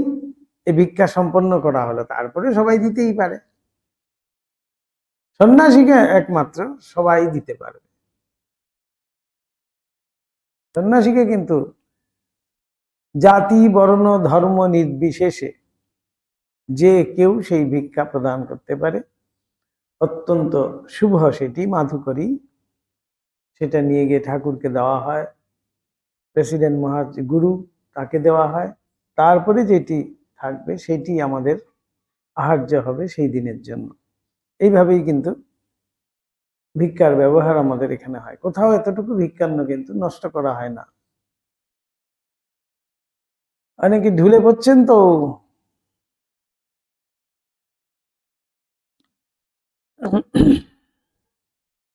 এই ভিক্ষা সম্পন্ন করা হলো, তারপরে সবাই দিতেই পারে। সন্ন্যাসীকে একমাত্র সবাই দিতে পারবে, সন্ন্যাসীকে কিন্তু জাতি বর্ণ ধর্ম নির্বিশেষে যে কেউ সেই ভিক্ষা প্রদান করতে পারে। অত্যন্ত শুভ সেটি মাধুকরী, সেটা নিয়ে গিয়ে ঠাকুরকে দেওয়া হয়, প্রেসিডেন্ট মহারাজ গুরু তাকে দেওয়া হয়, তারপরে যেটি থাকবে সেটি আমাদের আহার্য হবে সেই দিনের জন্য। এইভাবেই কিন্তু ভিক্ষার ব্যবহার আমাদের এখানে হয়। কোথাও এতটুকু ভিক্ষান্ন কিন্তু নষ্ট করা হয় না। অনেকে ঢুলে পড়ছেন তো।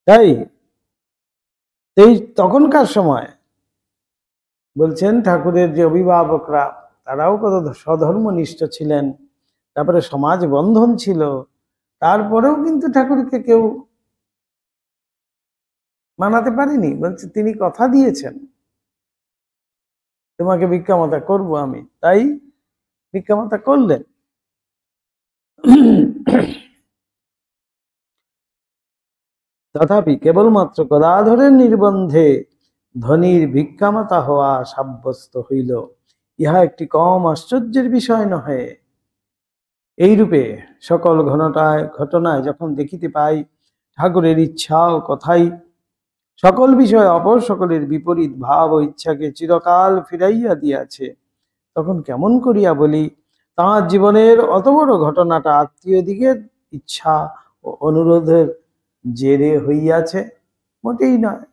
তাই তখনকার সময় বলছেন ঠাকুরের যে অভিভাবকরা তারাও কত স্বধর্মনিষ্ঠ ছিলেন, তারপরে সমাজ বন্ধন ছিল, তারপরেও কিন্তু ঠাকুরকে কেউ মানাতে পারেনি। বলছে তিনি কথা দিয়েছেন তোমাকে ভিক্ষামাতা করব আমি, তাই ভিক্ষামাতা করলেন। তথাপি কেবলমাত্র গদাধরের নির্বন্ধে ধনীর ভিক্ষামাতা হওয়া সাব্যস্ত হইল, ইহা একটি কম আশ্চর্যের বিষয় নহে। এইরূপে সকল ঘটনায় যখন দেখিতে পাই ঠাকুরের ইচ্ছা ও কথাই সকল বিষয় অপর সকলের বিপরীত ভাব ও ইচ্ছাকে চিরকাল ফিরাইয়া দিয়াছে, তখন কেমন করিয়া বলি তাঁর জীবনের অত বড় ঘটনাটা আত্মীয় দিকের ইচ্ছা ও অনুরোধের জেরে হইয়াছে? মোটেই নয়।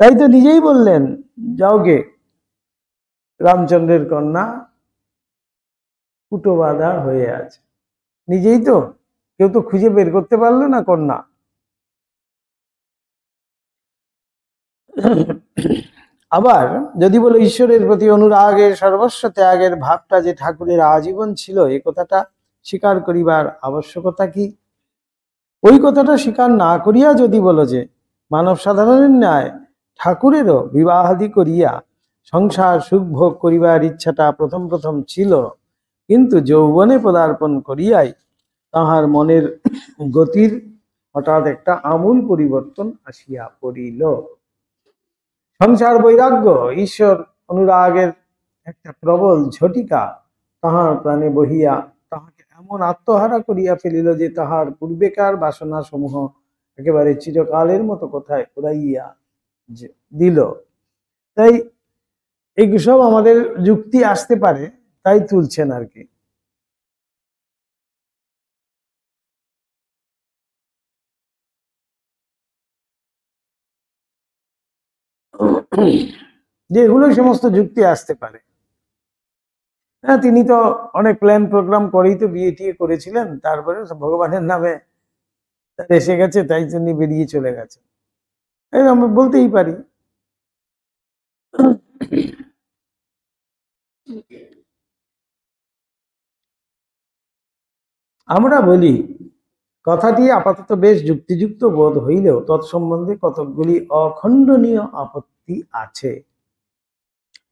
তাই তো নিজেই বললেন, যাও গে, রামচন্দ্রের কন্যা কুটো বাঁধা হয়ে আছে। নিজেই তো, কেউ তো খুঁজে বের করতে পারলো না কন্যা। আবার যদি বলো ঈশ্বরের প্রতি অনুরাগের সর্বস্ব ত্যাগের ভাবটা যে ঠাকুরের আজীবন ছিল, এই কথাটা স্বীকার করিবার আবশ্যকতা কি? ওই কথাটা স্বীকার না করিয়া যদি বলো যে মানব সাধারণের ন্যায় ঠাকুরেরও বিবাহাদি করিয়া সংসার সুখ ভোগ করিবার ইচ্ছাটা প্রথম প্রথম ছিল, কিন্তু যৌবনে পদার্পণ করিয়াই তাহার মনের গতির হঠাৎ একটা আমূল পরিবর্তন আসিয়া পড়িল। সংসার বৈরাগ্য ঈশ্বর অনুরাগের একটা প্রবল ঝটিকা তাহার প্রাণে বহিয়া তাহাকে এমন আত্মহারা করিয়া ফেলিল যে তাহার পূর্বেকার বাসনা সমূহ একেবারে চিরকালের মতো কোথায় উড়াইয়া দিল। তাই এইসব আমাদের যুক্তি আসতে পারে, তাই তুলছেন আর কি। যে এগুলো সমস্ত যুক্তি আসতে পারে। হ্যাঁ, তিনি তো অনেক প্ল্যান প্রোগ্রাম করেই তো বিয়ে টিয়ে করেছিলেন, তারপরে ভগবানের নামে এসে গেছে, তাই জন্য বেরিয়ে চলে গেছে, আমরা বলতেই পারি। আমরা বলি কথাটি আপাতত বেশ যুক্তিযুক্ত বোধ হইলেও তৎসম্বন্ধে কতকগুলি অখণ্ডনীয় আপত্তি আছে।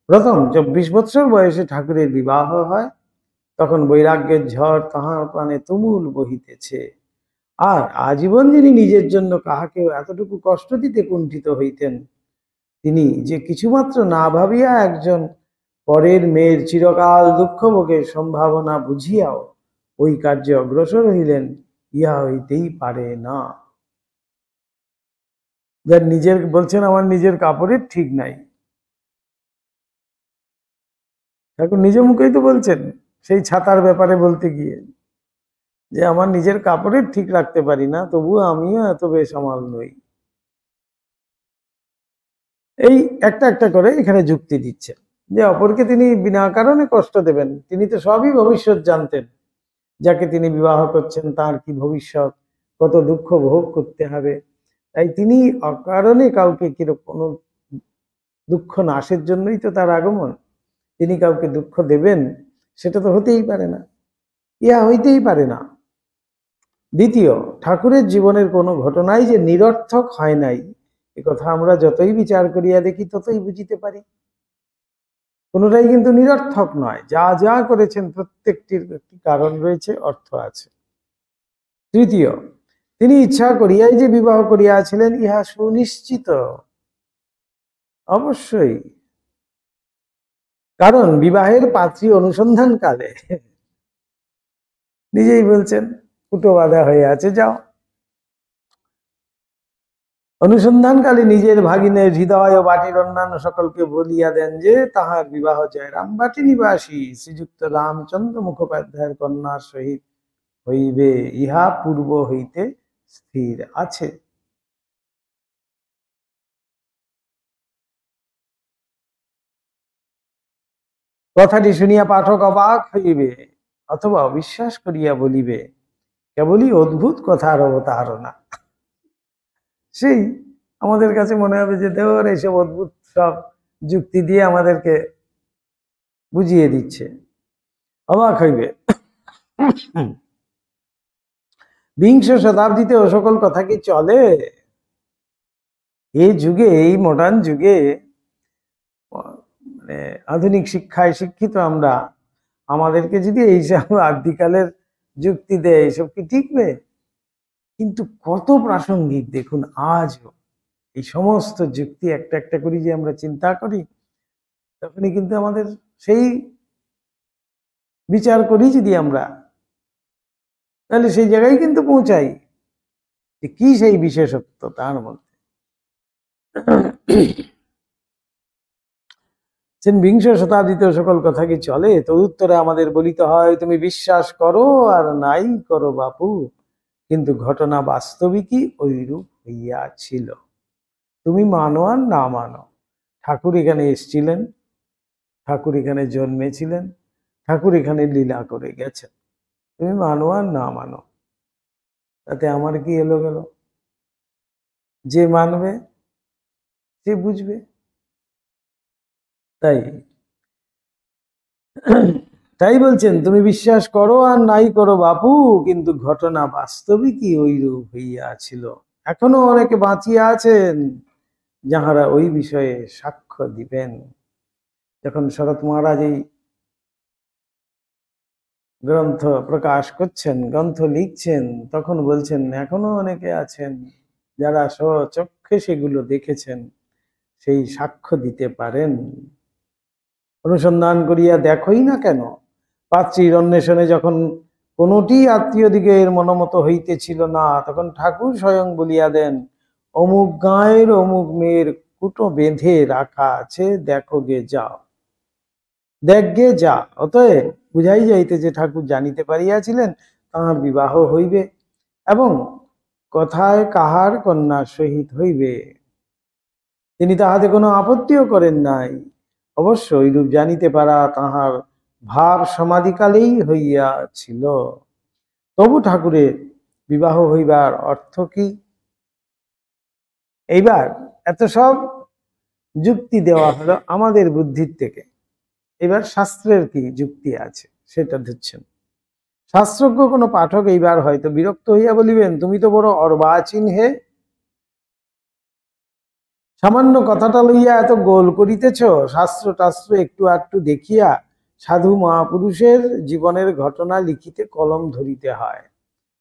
প্রথম, 24 বছর বয়সে ঠাকুরের বিবাহ হয়, তখন বৈরাগ্যের ঝড় তাহার প্রাণে তুমুল বহিতেছে। আর আজীবন যিনি নিজের জন্য কাহাকেও এতটুকু কষ্ট দিতে কুণ্ঠিত হইতেন, তিনি যে কিছুমাত্র না ভাবিয়া একজন পরের মেয়ের চিরকাল দুঃখ ভোগের সম্ভাবনা বুঝিয়াও ওই কার্যে অগ্রসর হইলেন, ইহা হইতেই পারে না। যার নিজের বলছেন আমার নিজের কাপড়ের ঠিক নাই, ঠাকুর নিজে মুখেই তো বলছেন সেই ছাতার ব্যাপারে বলতে গিয়ে, যে আমার নিজের কাপড়ের ঠিক রাখতে পারি না, তবুও আমিও এত বেসামাল নই। এই একটা একটা করে এখানে যুক্তি দিচ্ছে যে অপরকে তিনি বিনা কারণে কষ্ট দেবেন, তিনি তো সবই ভবিষ্যৎ জানতেন, যাকে তিনি বিবাহ করছেন তার কি ভবিষ্যৎ, কত দুঃখ ভোগ করতে হবে, তাই তিনি অকারণে কাউকে কোনো দুঃখ নাশের জন্যই তো তার আগমন, তিনি কাউকে দুঃখ দেবেন সেটা তো হতেই পারে না, ইহা হইতেই পারে না। দ্বিতীয়, ঠাকুরের জীবনের কোনো ঘটনাই যে নিরর্থক হয় নাই, এ কথা আমরা যতই বিচার করিয়া দেখি ততই বুঝিতে পারি। কোনোটাই কিন্তু নিরর্থক নয়, যা যা করেছেন প্রত্যেকটির একটি কারণ রয়েছে, অর্থ আছে। তৃতীয়, তিনি ইচ্ছা করিয়াই যে বিবাহ করিয়াছিলেন ইহা সুনিশ্চিত। অবশ্যই, কারণ বিবাহের পাত্রী অনুসন্ধান কালে নিজেই বলছেন কুটো বাঁধা হয়ে আছে, যাও। অনুসন্ধানকালে নিজের ভাগিনের হৃদয় ও বাটির অন্যান্য সকলকে বলিয়া দেন যে তাহার বিবাহ জয়রাম বাটি নিবাসী শ্রীযুক্ত রামচন্দ্র মুখোপাধ্যায়ের কন্যার সহিত হইবে, ইহা পূর্ব হইতে স্থির আছে। কথাটি শুনিয়া পাঠক অবাক হইবে অথবা অবিশ্বাস করিয়া বলিবে কেবলই অদ্ভুত কথার অবতারণা। সেই আমাদের কাছে মনে হবে যে দেওর এইসব অদ্ভুত সব যুক্তি দিয়ে আমাদেরকে বুঝিয়ে দিচ্ছে, অবাক হইবে। বিংশ শতাব্দীতে ও সকল কথা কি চলে? এই যুগে, এই মডার্ন যুগে, মানে আধুনিক শিক্ষায় শিক্ষিত আমরা, আমাদেরকে যদি এইসব আদিকালের যুক্তি দেয়, এইসব কি টিকবে? কিন্তু কত প্রাসঙ্গিক দেখুন আজও এই সমস্ত যুক্তি একটা একটা করে যে আমরা চিন্তা করি, তখনই কিন্তু আমাদের সেই বিচার করি যদি আমরা, তাহলে সেই জায়গায় কিন্তু পৌঁছাই যে কি সেই বিশেষত্ব তার মধ্যে। বিংশ শতাব্দীতে সকল কথা কি চলে? তো উত্তরে আমাদের বলিতে হয় তুমি বিশ্বাস করো আর নাই করো বাপু, কিন্তু ঘটনা বাস্তবিকই ওইরূপ হইয়াছিল। তুমি মানো আর না মানো, ঠাকুর এখানে এসেছিলেন, ঠাকুর এখানে জন্মেছিলেন, ঠাকুর এখানে লীলা করে গেছেন। তুমি মানো আর না মানো, তাতে আমার কি এলো গেল? যে মানবে সে বুঝবে। তাই বলছেন তুমি বিশ্বাস করো আর নাই করো বাপু, কিন্তু ঘটনা বাস্তবিকই ওইরূপ হইয়াছিল। এখনো অনেকে বাঁচিয়া আছেন যাহারা ওই বিষয়ে সাক্ষ্য দিবেন। যখন শরৎ মহারাজ এই গ্রন্থ প্রকাশ করছেন, গ্রন্থ লিখছেন, তখন বলছেন এখনো অনেকে আছেন যারা স্বচক্ষে সেগুলো দেখেছেন, সেই সাক্ষ্য দিতে পারেন। অনুসন্ধান করিয়া দেখোই না কেন, পাত্রীর অন্বেষণে যখন কোনটি আত্মীয় দিকে এর মনোমত হইতেছিল না, তখন ঠাকুর স্বয়ং বলিয়া দেন অমুক গাঁয়ের অমুক মেয়ের কুটো বেঁধে রাখা আছে, দেখো গে যাও, দেখ গে যা। অতএব বুঝাই যাইতে যে ঠাকুর জানিতে পারিয়াছিলেন তাহার বিবাহ হইবে এবং কথায় কাহার কন্যার সহিত হইবে। তিনি তাহাতে কোনো আপত্তিও করেন নাই। অবশ্য এইরূপ জানিতে পারা তাহার ভাব সমাধিকালেই হইয়াছিল। তবু ঠাকুরের বিবাহ হইবার অর্থ কি? এইবার এত সব যুক্তি দেওয়া হলো আমাদের বুদ্ধির থেকে, এবার শাস্ত্রের কি যুক্তি আছে সেটা ধরছেন। শাস্ত্রজ্ঞ কোনো পাঠক এইবার হয়তো বিরক্ত হইয়া বলিবেন তুমি তো বড় অর্বাচীন হে, সামান্য কথাটা লইয়া এত গোল করিতেছ। শাস্ত্র টাস্ত্র একটু একটু দেখিয়া সাধু মহাপুরুষের জীবনের ঘটনা লিখিতে কলম ধরিতে হয়।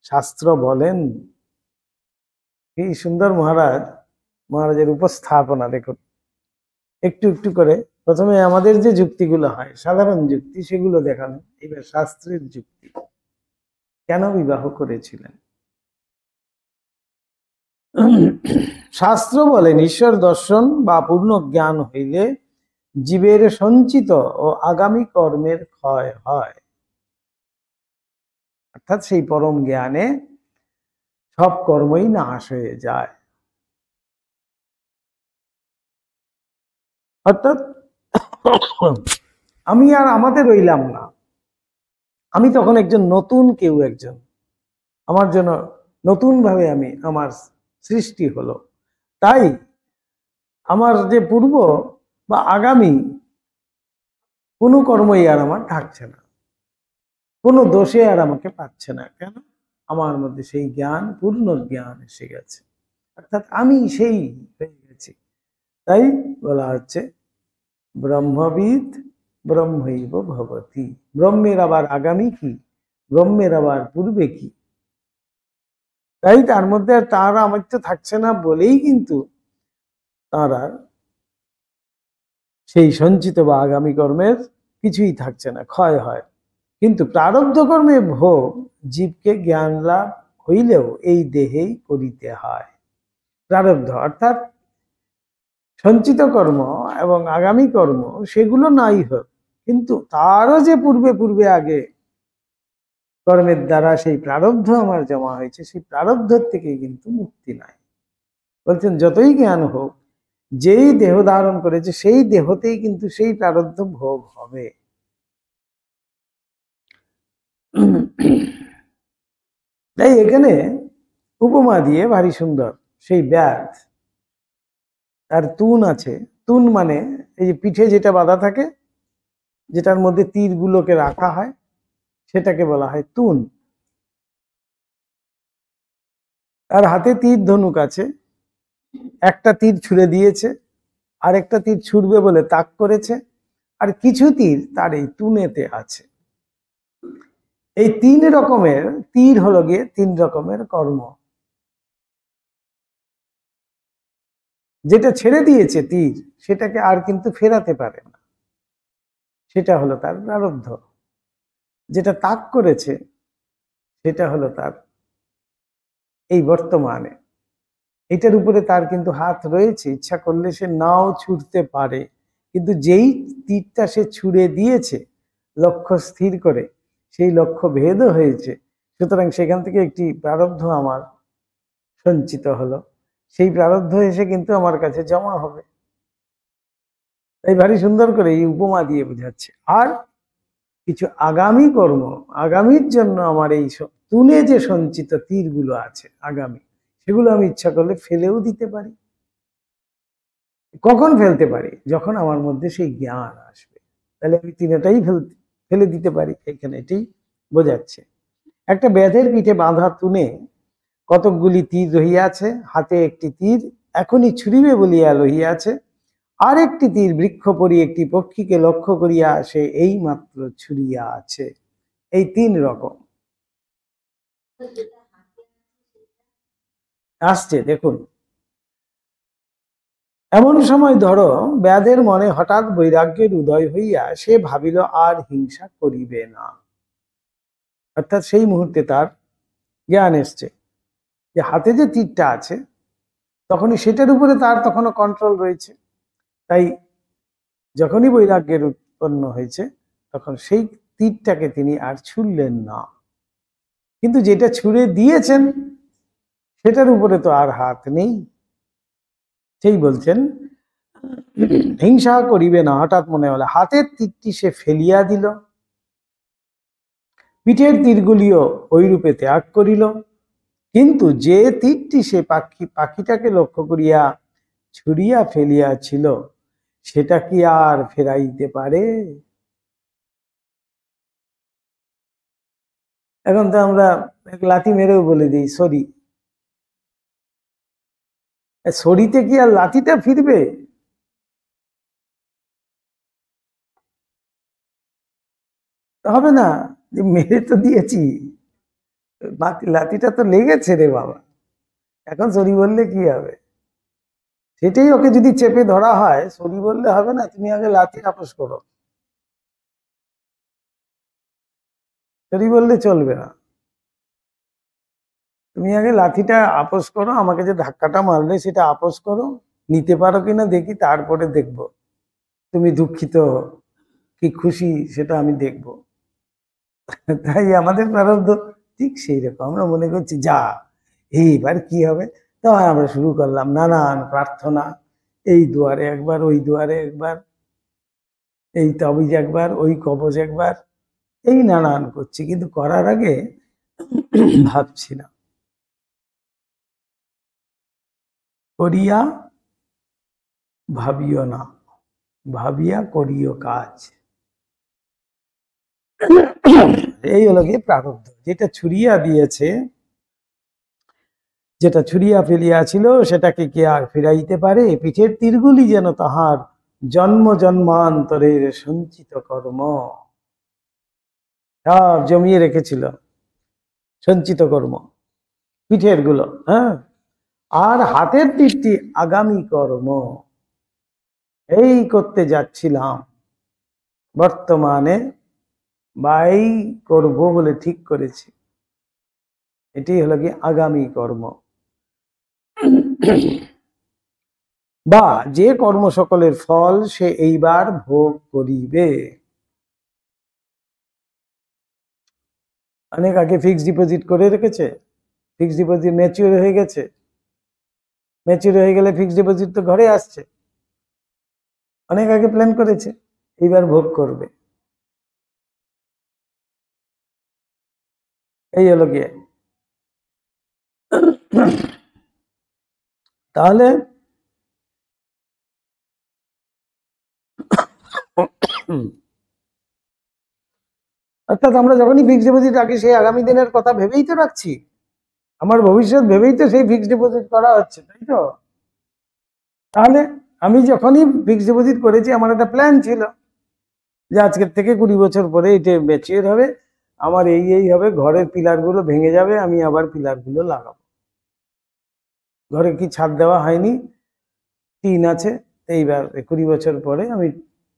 শাস্ত্র বলেন, এই সুন্দর মহারাজের উপস্থাপনা দেখুন। একটু একটু করে প্রথমে আমাদের যে যুক্তিগুলো হয় সাধারণ যুক্তি, সেগুলো দেখানো। এবার শাস্ত্রের যুক্তি, কেন বিবাহ করেছিলেন। শাস্ত্র বলেন ঈশ্বর দর্শন বা পূর্ণ জ্ঞান হইলে জীবের সঞ্চিত ও আগামী কর্মের ক্ষয় হয়। অর্থাৎ সেই পরম জ্ঞানে সব কর্মই নাশ হয়ে যায়। অর্থাৎ আমি আর আমাদের রইলাম না, আমি তখন একজন নতুন কেউ, একজন আমার জন্য নতুন ভাবে আমার সৃষ্টি হলো। তাই আমার যে পূর্ব বা আগামী কোনো কর্মই আর আমার থাকছে না, কোনো দোষে আর আমাকে পাচ্ছে না। কেন? আমার মধ্যে সেই জ্ঞান, পূর্ণ জ্ঞান এসে গেছে, অর্থাৎ আমি সেই হয়ে গেছি। তাই বলা হচ্ছে ব্রহ্মবিদ ব্রহ্মৈব ভবতি। ব্রহ্মের আবার আগামী কি, ব্রহ্মের আবার পূর্বে কি, তাই তার মধ্যে আর তার আমৃত্য থাকছে না বলেই কিন্তু তার আর সেই সঞ্চিত বা আগামী কর্মের কিছুই থাকছে না, ক্ষয় হয়। কিন্তু প্রারব্ধ কর্মে ভোগ জীবকে জ্ঞান লাভ হইলেও এই দেহেই করিতে হয়। প্রারব্ধ অর্থাৎ সঞ্চিত কর্ম এবং আগামী কর্ম সেগুলো নাই হোক, কিন্তু তারও যে পূর্বে পূর্বে আগে কর্মের দ্বারা সেই প্রারব্ধ আমার জমা হয়েছে, সেই প্রারব্ধের থেকে কিন্তু মুক্তি নাই। বলছেন যতই জ্ঞান হোক, যেই দেহ ধারণ করেছে সেই দেহতেই কিন্তু সেই প্রারব্ধ ভোগ হবে। তাই এখানে উপমা দিয়ে ভারী সুন্দর, সেই ব্যাধ তার তুন আছে। তুন মানে এই যে পিঠে যেটা বাঁধা থাকে, যেটার মধ্যে তীরগুলোকে রাখা হয়, সেটাকে বলা হয় তুন। তার হাতে তীর ধনুক আছে, একটা তীর ছুঁড়ে দিয়েছে, আরেকটা তীর ছুড়বে বলে তাক করেছে, আর কিছু তীর তার এই তুনেতে আছে। এই তিন রকমের তীর হলো গিয়ে তিন রকমের কর্ম। যেটা ছেড়ে দিয়েছে তীর, সেটাকে আর কিন্তু ফেরাতে পারে না, সেটা হলো তার প্রারব্ধ। যেটা তাক করেছে সেটা হলো তার এই বর্তমানে, এটার উপরে তার কিন্তু হাত রয়েছে, ইচ্ছা করলে সে নাও ছুটতে পারে। কিন্তু যেই তীরটা সে ছুড়ে দিয়েছে লক্ষ্য স্থির করে, সেই লক্ষ্য ভেদও হয়েছে, সুতরাং সেখান থেকে একটি প্রারব্ধ আমার সঞ্চিত হলো, সেই প্রারব্ধ এসে কিন্তু আমার কাছে জমা হবে। তাই ভারী সুন্দর করে এই উপমা দিয়ে বোঝাচ্ছে। আর কিছু আগামী কর্ম, আগামীর জন্য আমার এই তুলে যে সঞ্চিত তীরগুলো আছে আগামী, সেগুলো আমি ইচ্ছা করলে ফেলেও দিতে পারি। কখন ফেলতে পারি? যখন আমার মধ্যে সেই জ্ঞান আসবে, তাহলে আমি তিনটাই ফেলে দিতে পারি। এখানে এটাই বোঝাচ্ছে। একটা ব্যাধের পিঠে বাঁধা তুনে কতকগুলি তীর রহিয়াছে, হাতে একটি তীর এখনই ছুড়িবে বলিয়া লহিয়াছে, আর একটি তীর বৃক্ষ পরি একটি পক্ষীকে লক্ষ্য করিয়া সে এই মাত্র ছুড়িয়া আছে। এই তিন রকম আসছে, দেখুন। এমন সময় ধরো ব্যাধের মনে হঠাৎ বৈরাগ্যের উদয় হইয়া সে ভাবিল আর হিংসা করিবে না। অর্থাৎ সেই মুহূর্তে তার জ্ঞান এসছে যে হাতে যে তীরটা আছে, তখনই সেটার উপরে তার তখনও কন্ট্রোল রয়েছে। তাই যখনই বৈরাগ্যের উৎপন্ন হয়েছে, তখন সেই তীরটাকে তিনি আর ছুড়লেন না। কিন্তু যেটা ছুড়ে দিয়েছেন সেটার উপরে তো আর হাত নেই। সেই বলছেন হিংসা করিবে না। হঠাৎ মনে হলো হাতের তীরটি সে ফেলিয়া দিল, পিঠের তীরগুলিও ওই রূপে ত্যাগ করিল। কিন্তু যে তীরটি সে পাখিটাকে লক্ষ্য করিয়া ছুড়িয়া ফেলিয়াছিল, সেটা কি আর ফেরাইতে পারে? এখন তো আমরা লাথি মেরেও বলে দিই সরি। সরিতে কি আর লাথিটা ফিরবে? হবে না। যে মেরে তো দিয়েছি, লাথিটা তো লেগেছে রে বাবা, এখন সরি বললে কি হবে? সেটাই ওকে যদি চেপে ধরা হয়, সরি বললে হবে না, তুমি আগে লাথি আপোষ করো। সরি বললে চলবে না, তুমি আগে লাথিটা আপোষ করো, আমাকে যে ধাক্কাটা মারলে সেটা আপোষ করো, নিতে পারো কিনা দেখি, তারপরে দেখবো তুমি দুঃখিত কি খুশি সেটা আমি দেখবো। তাই আমাদের প্রারব্ধ ঠিক সেই রকম। আমরা মনে করছি যা এইবার কি হবে, তো আমরা শুরু করলাম নানান প্রার্থনা, এই দুয়ারে একবার, ওই দুয়ারে একবার, এই তাবিজ একবার, ওই কবজ একবার, এই নানান করছি, কিন্তু করার আগে ভাবছি না। করিয়া ভাবিও না, ভাবিয়া করিও কাজ। এই হলো গিয়ে প্রারব্ধ। যেটা ছুড়িয়া দিয়েছে, যেটা ছুড়িয়া ফেলিয়াছিল, সেটাকে কি আর ফিরাইতে পারে? পিঠের তীরগুলি যেন তাহার জন্ম জন্মান্তরের সঞ্চিত কর্ম, সব জমিয়ে রেখেছিল, সঞ্চিত কর্ম। পিঠের গুলো, হ্যাঁ। আর হাতের তীরটি আগামী কর্ম, এই করতে যাচ্ছিলাম বর্তমানে, বা এই করবো বলে ঠিক করেছি, এটি হলো কি আগামী কর্ম। বা যে কর্ম সকলের ফল সে এইবার ভোগ করিবে। অনেক আগে ফিক্সড ডিপোজিট করে রেখেছে, ফিক্সড ডিপোজিট ম্যাচিওর হয়ে গেছে, ম্যাচিওর হয়ে গেলে ফিক্সড ডিপোজিট তো ঘরে আসছে, অনেক আগে প্ল্যান করেছে, এইবার ভোগ করবে। এই হলো গিয়ে। তাহলে অর্থাৎ আমরা যখনই ফিক্সড ডিপোজিট রাখি সেই আগামী দিনের কথা ভেবেই তো রাখছি, আমার ভবিষ্যৎ ভেবেই তো সেই ফিক্সড ডিপোজিট করা হচ্ছে, তাই তো? তাহলে আমি যখনই ফিক্সড ডিপোজিট করেছি আমার একটা প্ল্যান ছিল যে আজকের থেকে 20 বছর পরে এটা ম্যাচিওর হবে, আমার এই হবে, ঘরের পিলার গুলো ভেঙে যাবে, আমি আবার পিলার গুলো লাগাবো। ঘরে কি ছাদ দেওয়া হয়নি, টিন আছে, এইবার 20 বছর পরে আমি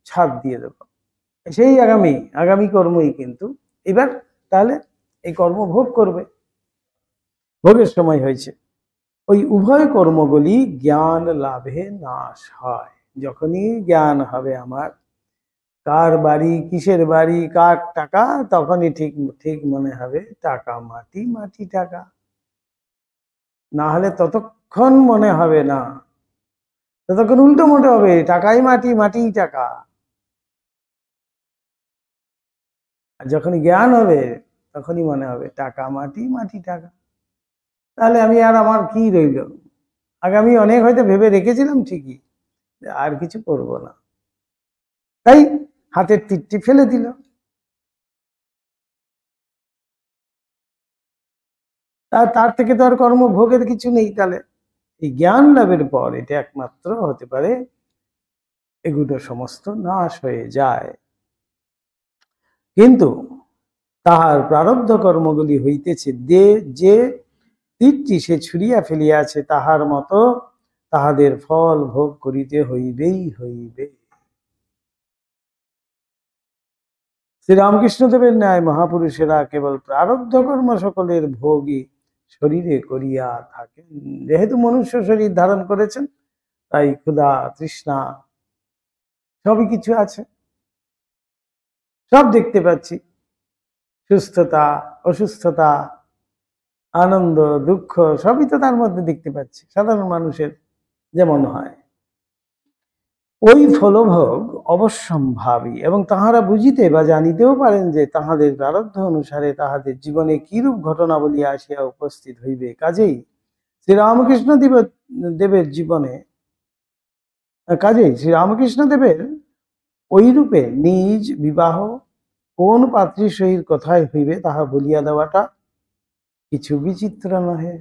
ছাদ দিয়ে দেবো। সেই আগামী কর্মই কিন্তু এবার তাহলে এই কর্ম ভোগ করবে, ভোগের সময় হয়েছে। ওই উভয় কর্মগুলি জ্ঞান লাভে নাশ হয়। যখনই জ্ঞান হবে আমার কার বাড়ি, কিসের বাড়ি, কার টাকা, তখনই ঠিক ঠিক মনে হবে টাকা মাটি, মাটি টাকা। না হলে ততক্ষণ মনে হবে না, ততক্ষণ উল্টো মনে হবে টাকাই মাটি, মাটি টাকা। আর যখনই জ্ঞান হবে তখনই মনে হবে টাকা মাটি, মাটি টাকা। তাহলে আমি আর আমার কি রইল, আগামী অনেক হয়তো ভেবে রেখেছিলাম ঠিকই, আর কিছু করব না, তাই হাতের তীরটি ফেলে দিল। তার থেকে তো আর কর্মভোগের কিছু নেই। তাহলে এই জ্ঞান লাভের পর এটা একমাত্র হতে পারে এগুলো সমস্ত নাশ হয়ে যায়। কিন্তু তাহার প্রারব্ধ কর্মগুলি হইতেছে যে তীরটি সে ছুড়িয়া ফেলিয়াছে তাহার মতো তাহাদের ফল ভোগ করিতে হইবেই হইবে। শ্রীরামকৃষ্ণদেবের ন্যায় মহাপুরুষেরা কেবল প্রারব্ধ কর্ম সকলের ভোগই শরীরে করিয়া থাকেন। যেহেতু মনুষ্য শরীর ধারণ করেছেন, তাই ক্ষুধা, তৃষ্ণা সবই কিছু আছে, সব দেখতে পাচ্ছি, সুস্থতা, অসুস্থতা, আনন্দ, দুঃখ সবই তো তার মধ্যে দেখতে পাচ্ছি, সাধারণ মানুষের যেমন হয়। ওই ফলভোগ অবশ্যম্ভাবী, এবং তাহারা বুঝিতে বা জানিতেও পারেন যে তাহাদের প্রারব্ধ অনুসারে তাহাদের জীবনে কিরূপ ঘটনাবলী আসিয়া উপস্থিত হইবে। কাজেই শ্রীরামকৃষ্ণ দেবের জীবনে, শ্রীরামকৃষ্ণ দেবের ওই রূপে নিজ বিবাহ কোন পাত্রীর সহিত কথায় হইবে তাহা বলিয়া দেওয়াটা কিছু বিচিত্র নহে।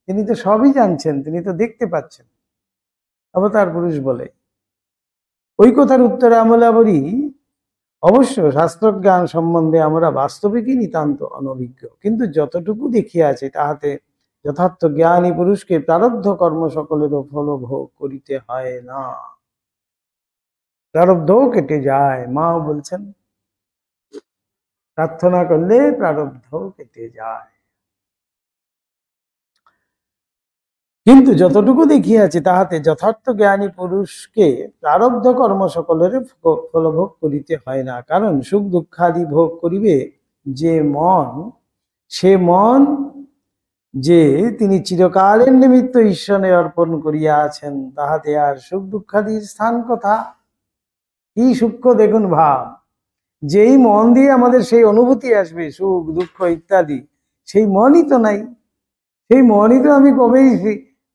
তিনি তো সবই জানছেন, তিনি তো দেখতে পাচ্ছেন, অবতার পুরুষ বলে। ওই কথার উত্তরে আমরা বলি, অবশ্য শাস্ত্রজ্ঞান সম্বন্ধে আমরা বাস্তবিকই নিতান্ত অনভিজ্ঞ, কিন্তু যতটুকু দেখিয়াছে তাহাতে যথার্থ জ্ঞানী পুরুষকে প্রারব্ধ কর্ম সকলেরও ফল ভোগ করিতে হয় না, প্রারব্ধও কেটে যায়। মাও বলছেন প্রার্থনা করলে প্রারব্ধও কেটে যায়। কিন্তু যতটুকু দেখিয়াছে তাহাতে যথার্থ জ্ঞানী পুরুষকে প্রারব্ধ কর্ম সকলের ফলভোগ করিতে হয় না, কারণ সুখ দুঃখাদি ভোগ করিবে যে মন, সে মন যে তিনি চিরকালের নিমিত্ত ঈশ্বরে অর্পণ করিয়া আছেন, তাহাতে আর সুখ দুঃখাদির স্থান কথা। কি সূক্ষ্ম দেখুন ভাব, যেই মন দিয়ে আমাদের সেই অনুভূতি আসবে সুখ দুঃখ ইত্যাদি, সেই মনই তো নাই। সেই মনই তো আমি কবেই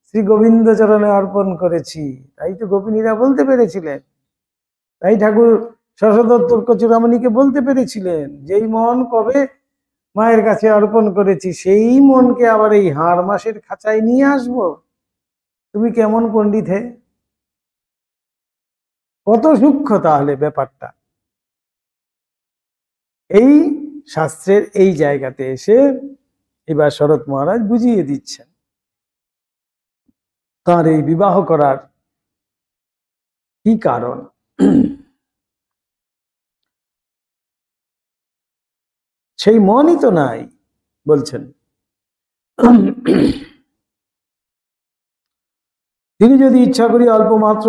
শ্রী গোবিন্দ চরণে অর্পণ করেছি, তাই তো গোপিনীরা বলতে পেরেছিলেন, তাই ঠাকুর শশধর চূড়ামণিকে বলতে পেরেছিলেন, যেই মন কবে মায়ের কাছে অর্পণ করেছি সেই মনকে আবার এই হাড় মাসের খাঁচায় নিয়ে আসবো। তুমি কেমন পণ্ডিত হে, কত সূক্ষ্ম তাহলে ব্যাপারটা। এই শাস্ত্রের এই জায়গাতে এসে এবার শরৎ মহারাজ বুঝিয়ে দিচ্ছেন তার এই বিবাহ করার কি কারণ। সেই মনই তো নাই, বলছেন তিনি যদি ইচ্ছা করি অল্প মাত্র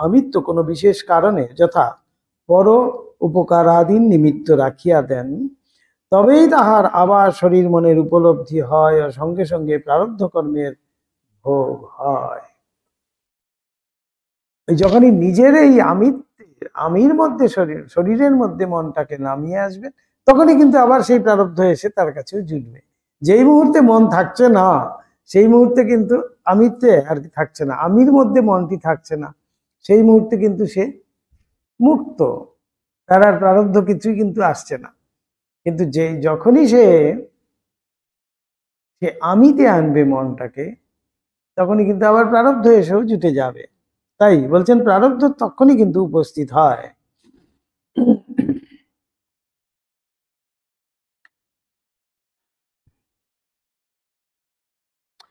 আমিত্ব কোনো বিশেষ কারণে যথা পর উপকারাদীন নিমিত্ত রাখিয়া দেন, তবেই তাহার আবার শরীর মনের উপলব্ধি হয় ও সঙ্গে সঙ্গে প্রারব্ধ কর্মের ভোগ হয়। যখনই নিজের এই আমির মধ্যে শরীরের মধ্যে মনটাকে নামিয়ে আসবে, তখনই কিন্তু আবার সেই প্রারব্ধ এসে তার কাছেও জুটবে। যেই মুহূর্তে মন থাকছে না, সেই মুহূর্তে কিন্তু আমিত্বে আর কি থাকছে না, আমির মধ্যে মনটি থাকছে না, সেই মুহূর্তে কিন্তু সে মুক্ত, তার আর প্রারব্ধ কিছুই কিন্তু আসছে না। কিন্তু যখনই সে আমিতে আনবে মনটাকে, তখনই কিন্তু আবার প্রারব্ধ এসেও জুটে যাবে। তাই বলছেন প্রারব্ধ তখনই কিন্তু উপস্থিত হয়।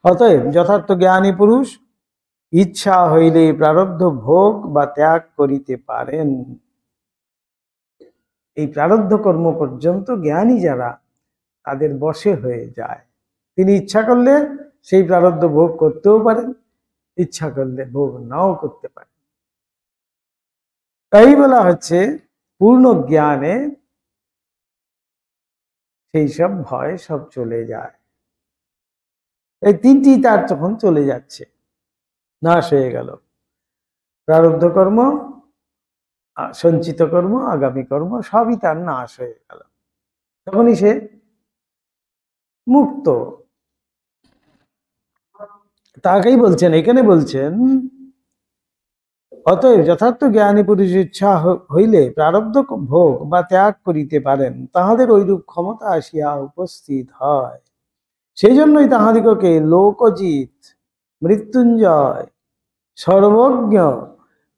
অতএব যথার্থ জ্ঞানী পুরুষ ইচ্ছা হইলে প্রারব্ধ ভোগ বা ত্যাগ করিতে পারেন। এই প্রারব্ধ কর্ম পর্যন্ত জ্ঞানী যারা, তাদের বশে হয়ে যায়। তিনি ইচ্ছা করলে সেই প্রারব্ধ ভোগ করতেও পারেন, ইচ্ছা করলে ভোগ নাও করতে পারেন। তাই বলা হচ্ছে পূর্ণ জ্ঞানে সেই সব ভয় সব চলে যায়। এই তিনটি তার তখন চলে যাচ্ছে, নাশ হয়ে গেল। প্রারব্ধ কর্ম, সঞ্চিত কর্ম, আগামী কর্ম সবই তার নাশ হয়ে গেল। তখনই সে মুক্ত। তাকেই বলছেন, এখানে বলছেন অতএব যথার্থ জ্ঞানী পুরুষ ইচ্ছা হইলে প্রারব্ধ ভোগ বা ত্যাগ করিতে পারেন, তাহাদের ঐরূপ ক্ষমতা আসিয়া উপস্থিত হয়। সেই জন্যই তাহাদিগকে লোকজিৎ, মৃত্যুঞ্জয়, সর্বজ্ঞ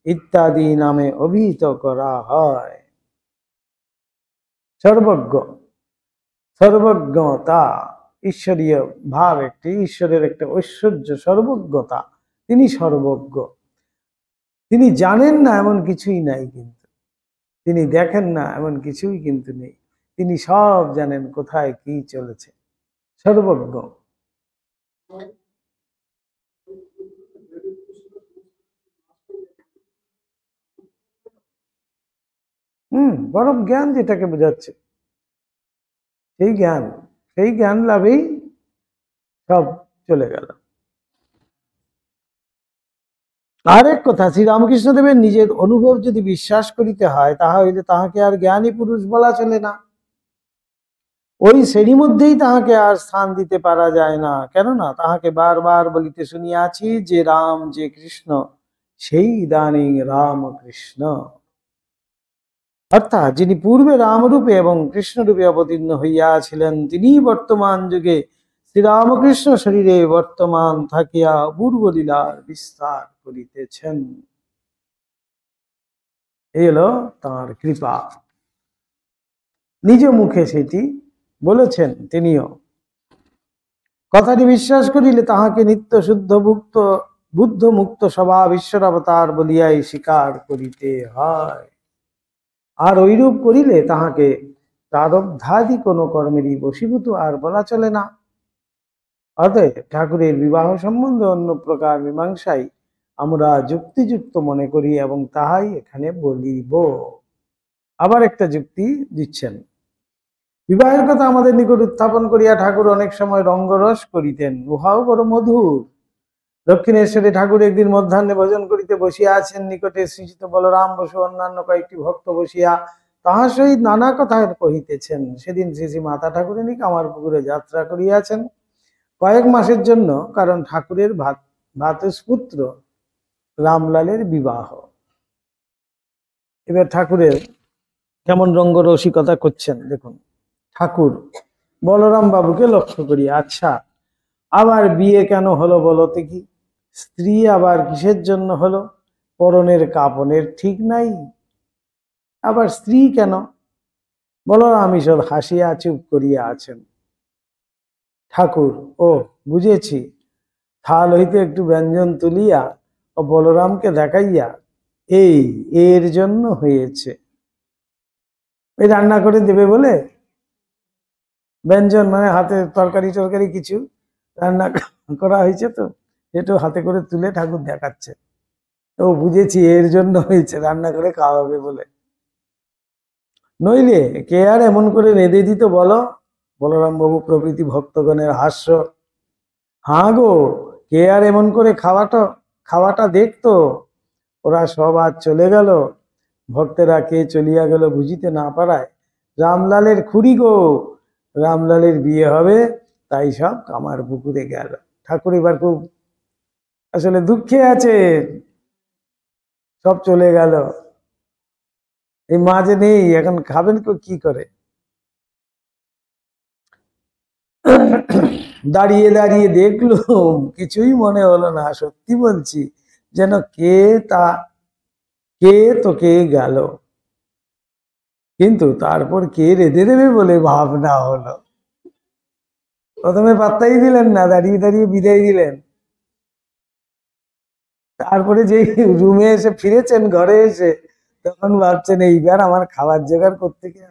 ইত্যাদি নামে অভিহিত করা হয়। সর্বজ্ঞ, সর্বজ্ঞতা ঈশ্বরীয় ভাব, একটি ঈশ্বরের একটা ঐশ্বর্য, সর্বজ্ঞতা। তিনি সর্বজ্ঞ, তিনি জানেন না এমন কিছুই নাই, কিন্তু তিনি দেখেন না এমন কিছুই কিন্তু নেই, তিনি সব জানেন কোথায় কি চলেছে, সর্বজ্ঞ। পরম জ্ঞান যেটাকে বোঝাচ্ছে, সেই জ্ঞান লাভেই সব চলে গেল। আরেক কথা, শ্রীরামকৃষ্ণদেবের নিজের অনুভব যদি বিশ্বাস করিতে হয়, তাহা হইলে তাহাকে আর জ্ঞানী পুরুষ বলা চলে না। ওই শ্রেণীর মধ্যেই তাহাকে আর স্থান দিতে পারা যায় না। কেননা তাহাকে বারবার বলিতে শুনিয়াছি যে রাম যে কৃষ্ণ, সেই ইদানিং রাম কৃষ্ণ। অর্থাৎ যিনি পূর্বে রামরূপে এবং কৃষ্ণরূপে অবতীর্ণ হইয়াছিলেন, তিনি বর্তমান যুগে শ্রীরামকৃষ্ণ শরীরে বর্তমান থাকিয়া পূর্ব লীলার বিস্তার করিতেছেন। এই হলো তাঁর কৃপা। নিজ মুখে সেটি বলেছেন তিনিও। কথাটি বিশ্বাস করিলে তাহাকে নিত্য শুদ্ধ বুদ্ধ মুক্ত স্বভাব ঈশ্বর অবতার বলিয়াই স্বীকার করিতে হয়। আর ঐরূপ করিলে তাহাকে প্রারব্ধাদি কোনো কর্মেরই বশীভূত আর বলা চলে না। অতএব ঠাকুরের বিবাহ সম্বন্ধে অন্য প্রকার মীমাংসাই আমরা যুক্তিযুক্ত মনে করি এবং তাহাই এখানে বলিব। আবার একটা যুক্তি দিচ্ছেন। বিবাহের কথা আমাদের নিকট উত্থাপন করিয়া ঠাকুর অনেক সময় রঙ্গরস করিতেন, উহাও বড় মধুর। দক্ষিণেশ্বরে ঠাকুর একদিন মধ্যাহ্নে ভোজন করিতে বসিয়া আছেন, নিকটে শ্রীযুক্ত বলরাম বসু অন্যান্য কয়েকটি ভক্ত বসিয়া তাহার সহিত নানা কথা কহিতেছেন। সেদিন শ্রী শ্রী মাতা ঠাকুরানী কামারপুকুরে যাত্রা করিয়াছেন কয়েক মাসের জন্য, কারণ ঠাকুরের ভ্রাতুষ্পুত্র রামলালের বিবাহ। এবার ঠাকুরের কেমন রঙ্গরসিকতা করছেন দেখুন। ঠাকুর বলরাম বাবুকে লক্ষ্য করি, আচ্ছা আবার বিয়ে কেন হলো বলতে কি? স্ত্রী আবার কিসের জন্য হলো? পরনের কাপনের ঠিক নাই, আবার স্ত্রী কেন? বলরাম ঈষৎ হাসিয়া চুপ করিয়া আছেন। ঠাকুর, ও বুঝেছি, থাল হইতে একটু ব্যঞ্জন তুলিয়া ও বলরামকে দেখাইয়া, এই এর জন্য হয়েছে, এই রান্না করে দেবে বলে ব্যঞ্জন মানে হাতে তরকারি টরকারি কিছু রান্না করা হয়েছে, তো একটু হাতে করে তুলে ঠাকুর দেখাচ্ছে, ও বুঝেছি এর জন্য হয়েছে, রান্না করে খাওয়াবে বলে। নইলে কে আর এমন করে রেঁধে দিত বলো? বলরাম বাবু প্রভৃতি ভক্তগণের হাস্য। হ্যাঁ গো, কে আর এমন করে খাওয়াটা দেখতো? ওরা সব আজ চলে গেল, ভক্তেরা কে চলিয়া গেল বুঝিতে না পারায় রামলালের খুড়ি গো, রামলালের বিয়ে হবে, তাই সব কামার পুকুরে গেল। ঠাকুর এবার খুব আসলে দুঃখে আছে, সব চলে গেল, এই মা যে নেই, এখন খাবেন কি করে? দাঁড়িয়ে দাঁড়িয়ে দেখলো, কিছুই মনে হলো না, সত্যি বলছি, যেন কে তো কে গেল, কিন্তু তারপর কে রেঁধে দেবে বলে ভাবনা হলো। প্রথমে পাত্তাই দিলেন না, দাঁড়িয়ে দাঁড়িয়ে বিদায় দিলেন। তারপরে যে রুমে এসে ফিরেছেন, ঘরে এসে, তখন ভাবছেন এইবার আমার খাবার জোগাড় করতে গিয়ে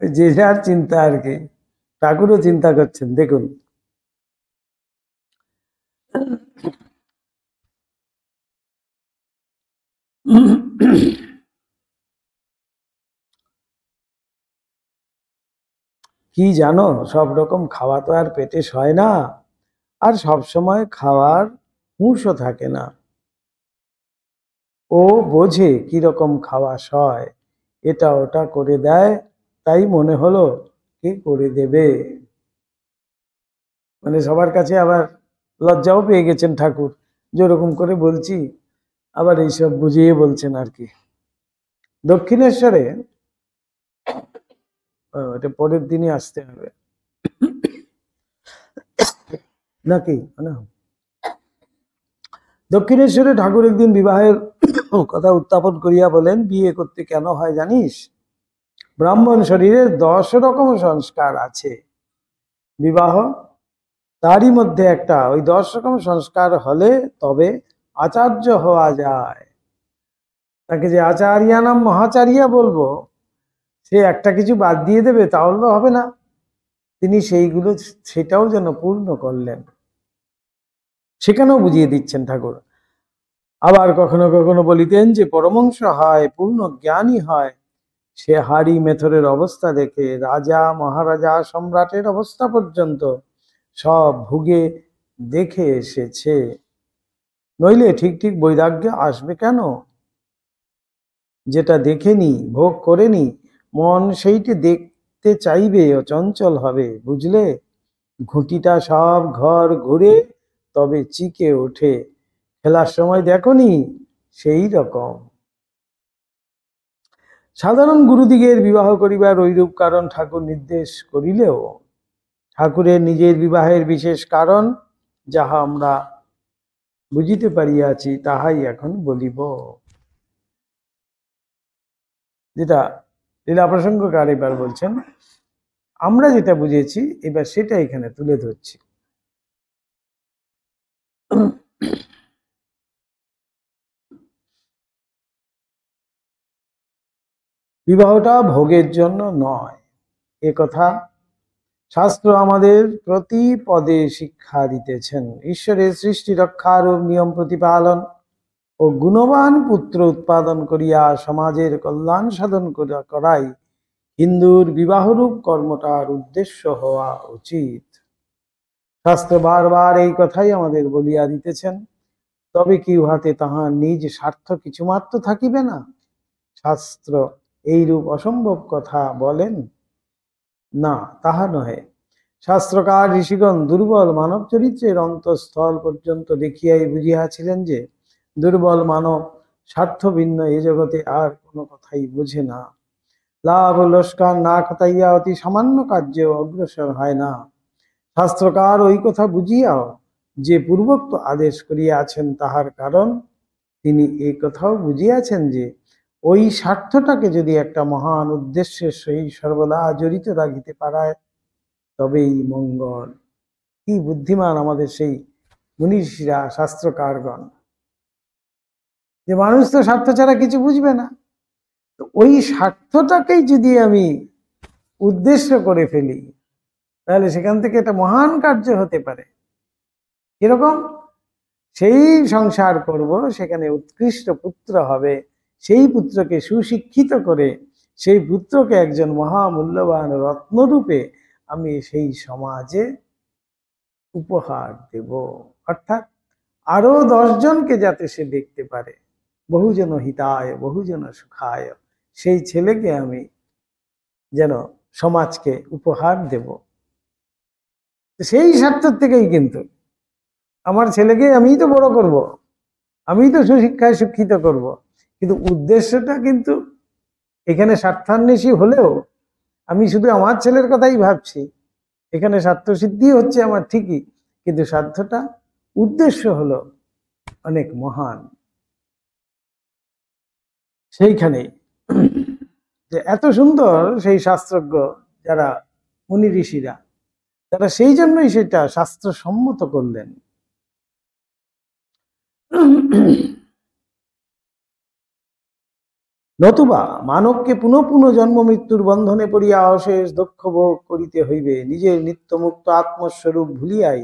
যে যার চিন্তা আর কি। ঠাকুরও চিন্তা করছেন, দেখুন। কি জানো, সব রকম খাওয়া তো আর পেটে সয় না, আর সব সময় খাওয়ার হুঁশও থাকে না। ও বোঝে কিরকম খাওয়া সয়, এটা ওটা করে দেয়, তাই মনে হলো কি করে দেবে, মানে সবার কাছে আবার লজ্জাও পেয়ে গেছেন ঠাকুর, যেরকম করে বলছি আবার এইসব বুঝিয়ে বলছেন আর কি। দক্ষিণেশ্বরে এটা পরের দিনই আসতে হবে নাকি না? দক্ষিণেশ্বরে ঠাকুর একদিন বিবাহের কথা উত্থাপন করিয়া বলেন, বিয়ে করতে কেন হয় জানিস? ব্রাহ্মণ শরীরে 10 রকম সংস্কার আছে, বিবাহ তারই মধ্যে একটা। ওই 10 রকম সংস্কার হলে তবে আচার্য হওয়া যায়। তাকে যে আচার্যা নাম মহাচার্যা বলবো, সে একটা কিছু বাদ দিয়ে দেবে তাহলে হবে না, তিনি সেটাও যেন পূর্ণ করলেন, সেখানেও বুঝিয়ে দিচ্ছেন ঠাকুর। আবার কখনো কখনো বলিতেন যে পরমংশ হয়, পূর্ণ জ্ঞানী হয়, সে হাড়ি মেথরের অবস্থা দেখে রাজা মহারাজা সম্রাটের অবস্থা পর্যন্ত সব ভুগে দেখে এসেছে, নইলে ঠিক ঠিক বৈরাগ্য আসবে কেন? যেটা দেখেনি, ভোগ করেনি, মন সেইটি দেখতে চাইবে ও চঞ্চল হবে, বুঝলে? ঘুঁটিটা সব ঘর ঘুরে তবে চিকে ওঠে, খেলার সময় দেখনি সেই রকম। সাধারণ গুরুদিগের বিবাহ করিবার ঐরূপ কারণ ঠাকুর নির্দেশ করিলেও ঠাকুরের নিজের বিবাহের বিশেষ কারণ যাহা আমরা বুঝিতে পারিয়াছি তাহাই এখন বলিব। যেটা লীলা প্রসঙ্গকার এবার বলছেন, আমরা যেটা বুঝেছি এবার সেটা এখানে তুলে ধরছি। বিবাহটা ভোগের জন্য নয়, এ কথা শাস্ত্র আমাদের প্রতি পদে শিক্ষা দিতেছেন। ঈশ্বরের সৃষ্টি রক্ষার নিয়ম প্রতিপালন ও গুণবান পুত্র উৎপাদন করিয়া সমাজের কল্যাণ সাধন করাই হিন্দুর বিবাহরূপ কর্মটার উদ্দেশ্য হওয়া উচিত। শাস্ত্র বারবার এই কথাই আমাদের বলিয়া দিতেছেন, তবে কি উহাতে তাহার নিজ স্বার্থ কিছুমাত্র থাকিবে না? শাস্ত্র এইরূপ অসম্ভব কথা বলেন না, তাহা নহে। শাস্ত্রকার ঋষিগণ দুর্বল মানব চরিত্রের অন্তঃস্থল পর্যন্ত দেখিয়াই বুঝিয়াছিলেন যে দুর্বল মানব স্বার্থ ভিন্ন এ জগতে আর কোনো কথাই বোঝে না, লাভ লস্কার না খতাইয়া অতি সামান্য কার্যে অগ্রসর হয় না। শাস্ত্রকার ওই কথা বুঝিয়াও যে পূর্বোক্ত আদেশ করিয়াছেন, তাহার কারণ তিনি এই কথাও বুঝিয়াছেন যে ওই স্বার্থটাকে যদি একটা মহান উদ্দেশ্যের সহিত সর্বদা জড়িত রাখিতে পারায় তবেই মঙ্গল। কি বুদ্ধিমান আমাদের সেই মনীষীরা, শাস্ত্রকারগণ, যে মানুষ তো স্বার্থ ছাড়া কিছু বুঝবে না। তো ওই স্বার্থটাকেই যদি আমি উদ্দেশ্য করে ফেলি, তাহলে সেখান থেকে একটা মহান কার্য হতে পারে। কিরকম? সেই সংসার করব, সেখানে উৎকৃষ্ট পুত্র হবে, সেই পুত্রকে সুশিক্ষিত করে সেই পুত্রকে একজন মহামূল্যবান রত্নরূপে আমি সেই সমাজে উপহার দেব। অর্থাৎ আরো 10 জনকে যাতে সে দেখতে পারে, বহুজন হিতায় বহুজন সুখায়, সেই ছেলেকে আমি যেন সমাজকে উপহার দেব। সেই স্বার্থ থেকেই কিন্তু আমার ছেলেকে আমিই তো বড় করব, আমিই তো সুশিক্ষায় শিক্ষিত করব, কিন্তু উদ্দেশ্যটা কিন্তু এখানে স্বার্থান্বেষী হলেও আমি শুধু আমার ছেলের কথাই ভাবছি, এখানে স্বার্থ সিদ্ধি হচ্ছে আমার ঠিকই, কিন্তু স্বার্থটা, উদ্দেশ্য হলো অনেক মহান। সেইখানেই যে এত সুন্দর সেই শাস্ত্রজ্ঞ যারা মুনি ঋষিরা, তারা সেই জন্যই সেটা শাস্ত্রসম্মত করলেন। নতুবা মানবকে পুনঃ পুনঃ জন্ম মৃত্যুর বন্ধনে পড়িয়া অশেষ দুঃখ ভোগ করিতে হইবে। নিজের নিত্যমুক্ত আত্মস্বরূপ ভুলিয়াই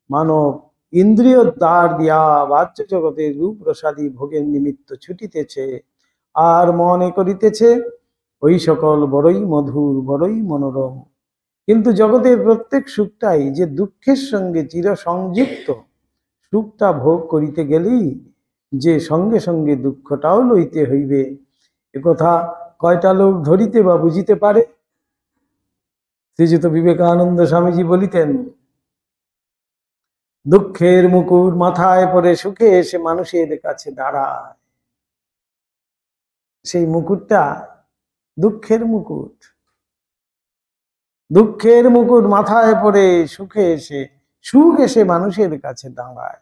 মানব ইন্দ্রিয় দ্বার দিয়া বাহ্য জগতের রূপ প্রসাদী ভোগের নিমিত্ত ছুটিতেছে, আর মনে করিতেছে ওই সকল বড়ই মধুর, বড়ই মনোরম। কিন্তু জগতের প্রত্যেক সুখটাই যে দুঃখের সঙ্গে চির সংযুক্ত, সুখটা ভোগ করিতে গেলেই যে সঙ্গে সঙ্গে দুঃখটাও লইতে হইবে, একথা কয়টা লোক ধরিতে বা বুঝিতে পারে? শ্রীযুত বিবেকানন্দ স্বামীজি বলিতেন, দুঃখের মুকুট মাথায় পরে সুখে এসে মানুষের কাছে দাঁড়ায়। সেই মুকুটটা দুঃখের মুকুট। দুঃখের মুকুট মাথায় পরে সুখে এসে, সুখ এসে মানুষের কাছে দাঁড়ায়।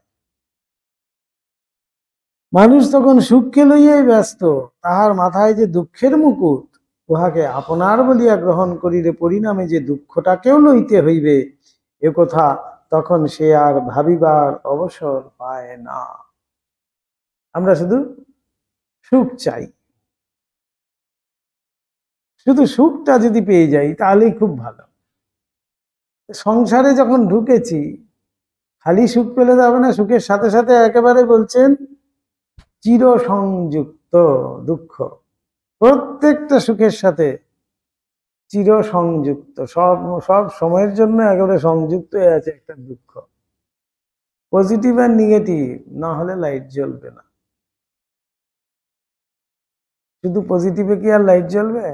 মানুষ তখন সুখকে লইয়াই ব্যস্ত, তাহার মাথায় যে দুঃখের মুকুট, উহাকে আপনার বলিয়া গ্রহণ করিলে পরিণামে যে দুঃখটাকেও লইতে হইবে, একথা তখন সে আর ভাবিবার অবসর পায় না। আমরা শুধু সুখ চাই, শুধু সুখটা যদি পেয়ে যাই তাহলেই খুব ভালো। সংসারে যখন ঢুকেছি, খালি সুখ পেলে যাবে না, সুখের সাথে সাথে একেবারে বলছেন চির সংযুক্ত দুঃখ। প্রত্যেকটা সুখের সাথে চির সংযুক্ত, সব সব সময়ের জন্য একেবারে সংযুক্ত হয়ে আছে একটা দুঃখ। পজিটিভ আর নেগেটিভ না হলে লাইট জ্বলবে না। শুধু পজিটিভে কি আর লাইট জ্বলবে?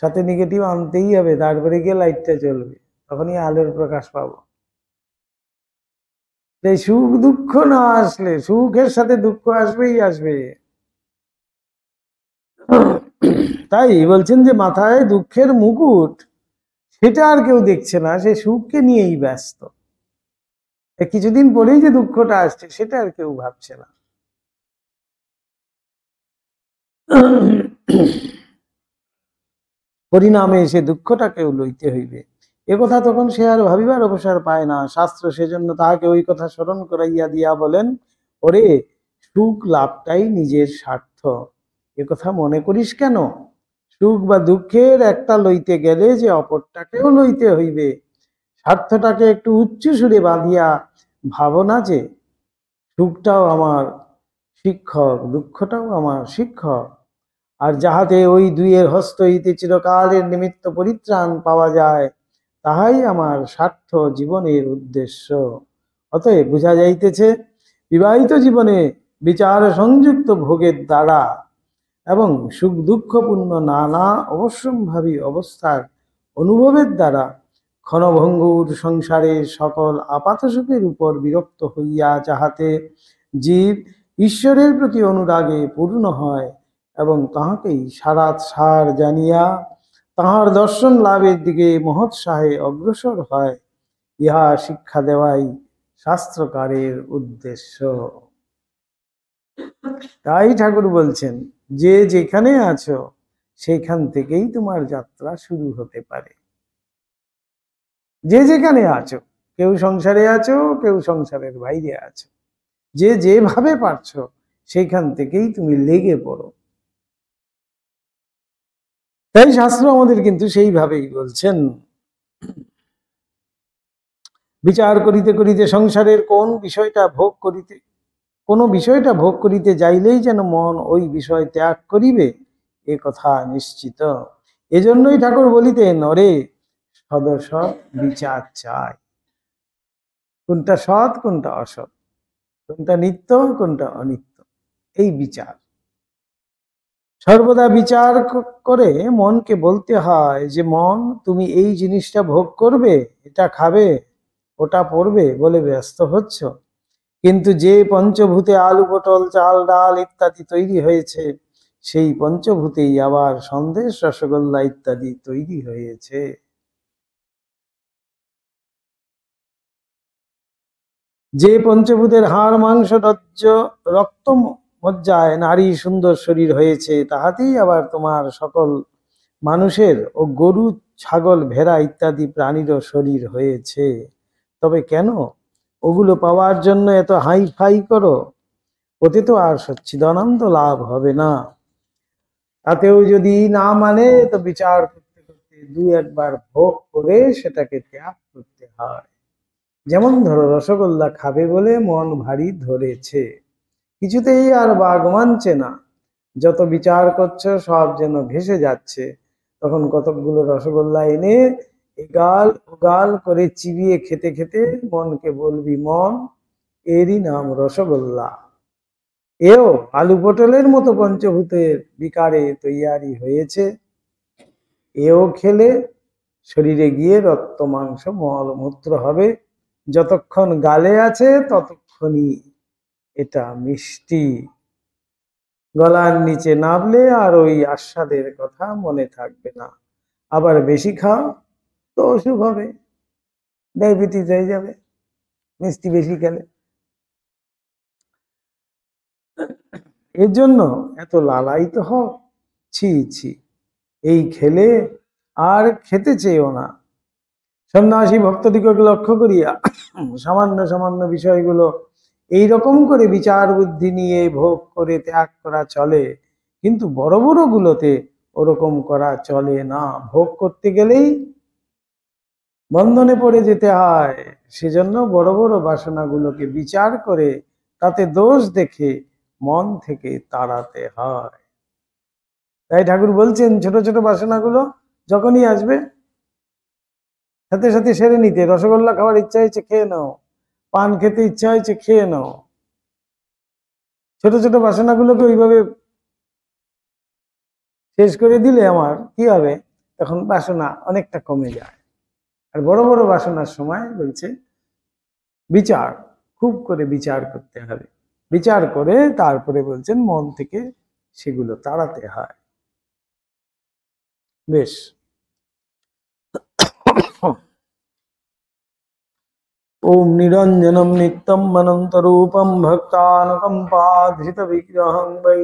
সাথে নেগেটিভ আনতেই হবে, তারপরে গিয়ে লাইটটা জ্বলবে, তখনই আলোর প্রকাশ পাবো। এই সুখ দুঃখ না আসলে, সুখের সাথে দুঃখ আসবেই আসবে। তাই বলছেন যে মাথায় দুঃখের মুকুট, সেটা আর কেউ দেখছে না, সে সুখকে নিয়েই ব্যস্ত। কিছুদিন পরেই যে দুঃখটা আসছে সেটা আর কেউ ভাবছে না। পরিণামে সে দুঃখটাকেও লইতে হইবে, একথা তখন সে আর ভাবিবার অবসর পায় না। শাস্ত্র সেজন্য তাহাকে ওই কথা স্মরণ করাইয়া দিয়া বলেন, ওরে, সুখ লাভটাই নিজের স্বার্থ, একথা মনে করিস কেন? সুখ বা দুঃখের একটা লইতে গেলে যে অপরটাকেও লইতে হইবে। স্বার্থটাকে একটু উচ্চ সুরে বাঁধিয়া ভাবনা যে সুখটাও আমার শিক্ষক, দুঃখটাও আমার শিক্ষক, আর যাহাতে ওই দুইয়ের হস্ত হইতে চিরকালের নিমিত্ত পরিত্রাণ পাওয়া যায়, তাহাই আমার স্বার্থ জীবনের উদ্দেশ্য। অতএব বুঝা যাইতেছে, বিবাহিত জীবনে বিচার সংযুক্ত ভোগের দ্বারা এবং সুখ দুঃখপূর্ণ নানা অবশ্যম্ভাবী অবস্থার অনুভবের দ্বারা ক্ষণভঙ্গুর সংসারের সকল আপাত সুখের উপর বিরক্ত হইয়া যাহাতে জীব ঈশ্বরের প্রতি অনুরাগে পূর্ণ হয় এবং তাহাকেই সারাৎ সার জানিয়া তাহার দর্শন লাভের দিকে মহোৎসাহে অগ্রসর হয়, ইহা শিক্ষা দেওয়াই শাস্ত্রকারের উদ্দেশ্য। তাই ঠাকুর বলছেন, যে যেখানে আছো সেইখান থেকেই তোমার যাত্রা শুরু হতে পারে। যে যেখানে আছো, কেউ সংসারে আছো, কেউ সংসারের বাইরে আছো, যে যেভাবে পারছো সেইখান থেকেই তুমি লেগে পড়ো। তাই শাস্ত্র আমাদের কিন্তু সেইভাবেই বলছেন, বিচার করিতে করিতে সংসারের কোন বিষয়টা ভোগ করিতে যাইলেই যেন মন ওই বিষয় ত্যাগ করিবে, এ কথা নিশ্চিত। এজন্যই ঠাকুর বলিতেন, ওরে সদসৎ বিচার চাই। কোনটা সৎ, কোনটা অসৎ, কোনটা নিত্য, কোনটা অনিত্য, এই বিচার সর্বদা বিচার করে মনকে বলতে হয় যে মন, তুমি এই জিনিসটা ভোগ করবে, এটা খাবে, ওটা পড়বে বলে ব্যস্ত হচ্ছ, কিন্তু যে পঞ্চভূতে আলু পটল চাল ডাল ইত্যাদি তৈরি হয়েছে, সেই পঞ্চভূতেই আবার সন্দেশ রসগোল্লা ইত্যাদি তৈরি হয়েছে। যে পঞ্চভূতের হাড় মাংস রক্ত মজ্জায় নারী সুন্দর শরীর হয়েছে, তাহাতেই আবার তোমার সকল মানুষের ও গরু ছাগল ভেড়া ইত্যাদি প্রাণীরও শরীর হয়েছে। তবে কেন ওগুলো পাওয়ার জন্য এত হাই ফাই করো? ওতে তো আর সচ্চিদানন্দ লাভ হবে না। তাতেও যদি না মানে, তো বিচার করতে করতে দুই একবার ভোগ করে সেটাকে ত্যাগ করতে হয়। যেমন ধরো, রসগোল্লা খাবে বলে মন ভারী ধরেছে, কিছুতেই আর বাগ মানছে না, যত বিচার করছো সব যেন ভেসে যাচ্ছে, তখন কতকগুলো রসগোল্লা এনে এগাল ওগাল করে চিবিয়ে খেতে খেতে মনকে বলবি, মন, এরই নাম রসগোল্লা। এও আলু পটলের মতো পঞ্চভূতের বিকারে তৈয়ারি হয়েছে, এও খেলে শরীরে গিয়ে রক্ত মাংস মল মূত্র হবে, যতক্ষণ গালে আছে ততক্ষণই এটা মিষ্টি, গলার নিচে নামলে আর ওই আস্বাদের কথা মনে থাকবে না। আবার বেশি খাও তো অসুখ হবে, ডায়াবেটিস হয়ে যাবে মিষ্টি বেশি খেলে। এর জন্য এত লালায়িত হও? ছি ছি, এই খেলে আর খেতে চেয়েও না। সন্ন্যাসী ভক্তদিগকে লক্ষ্য করিয়া সামান্য সামান্য বিষয়গুলো এই রকম করে বিচার বুদ্ধি নিয়ে ভোগ করে ত্যাগ করা চলে, কিন্তু বড় বড় গুলোতে ওরকম করা চলে না। ভোগ করতে গেলেই বন্ধনে পড়ে যেতে হয়। সেজন্য বড় বড় বাসনাগুলোকে বিচার করে তাতে দোষ দেখে মন থেকে তাড়াতে হয়। তাই ঠাকুর বলছেন, ছোট ছোট বাসনাগুলো যখনই আসবে সাথে সাথে সেরে নিতে। রসগোল্লা খাওয়ার ইচ্ছা হয়েছে, খেয়ে নাও। পান খেতে ইচ্ছা হয়েছে, খেয়ে নাও। ছোট ছোট বাসনাগুলোকে ওইভাবে শেষ করে দিলে আমার কি হবে, তখন বাসনা অনেকটা কমে যায়। আর বড় বড় বাসনার সময় বলছে বিচার, খুব করে বিচার করতে হবে। বিচার করে তারপরে বলছেন মন থেকে সেগুলো তাড়াতে হয়। বেশ। ओम निरंजनम नित्यम अनंतरूपम भक्तानुकंपाधृत विग्रहं वै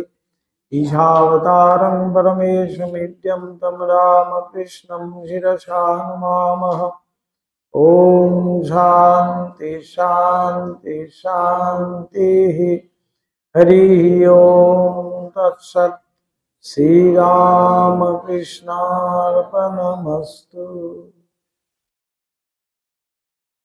ईशावतारं परमेशमित्यं तं रामकृष्णं शिरसा नमामः। ओम शांति शांति शांति। हरि ओम तत्सत्। श्री रामकृष्णार्पणमस्तु।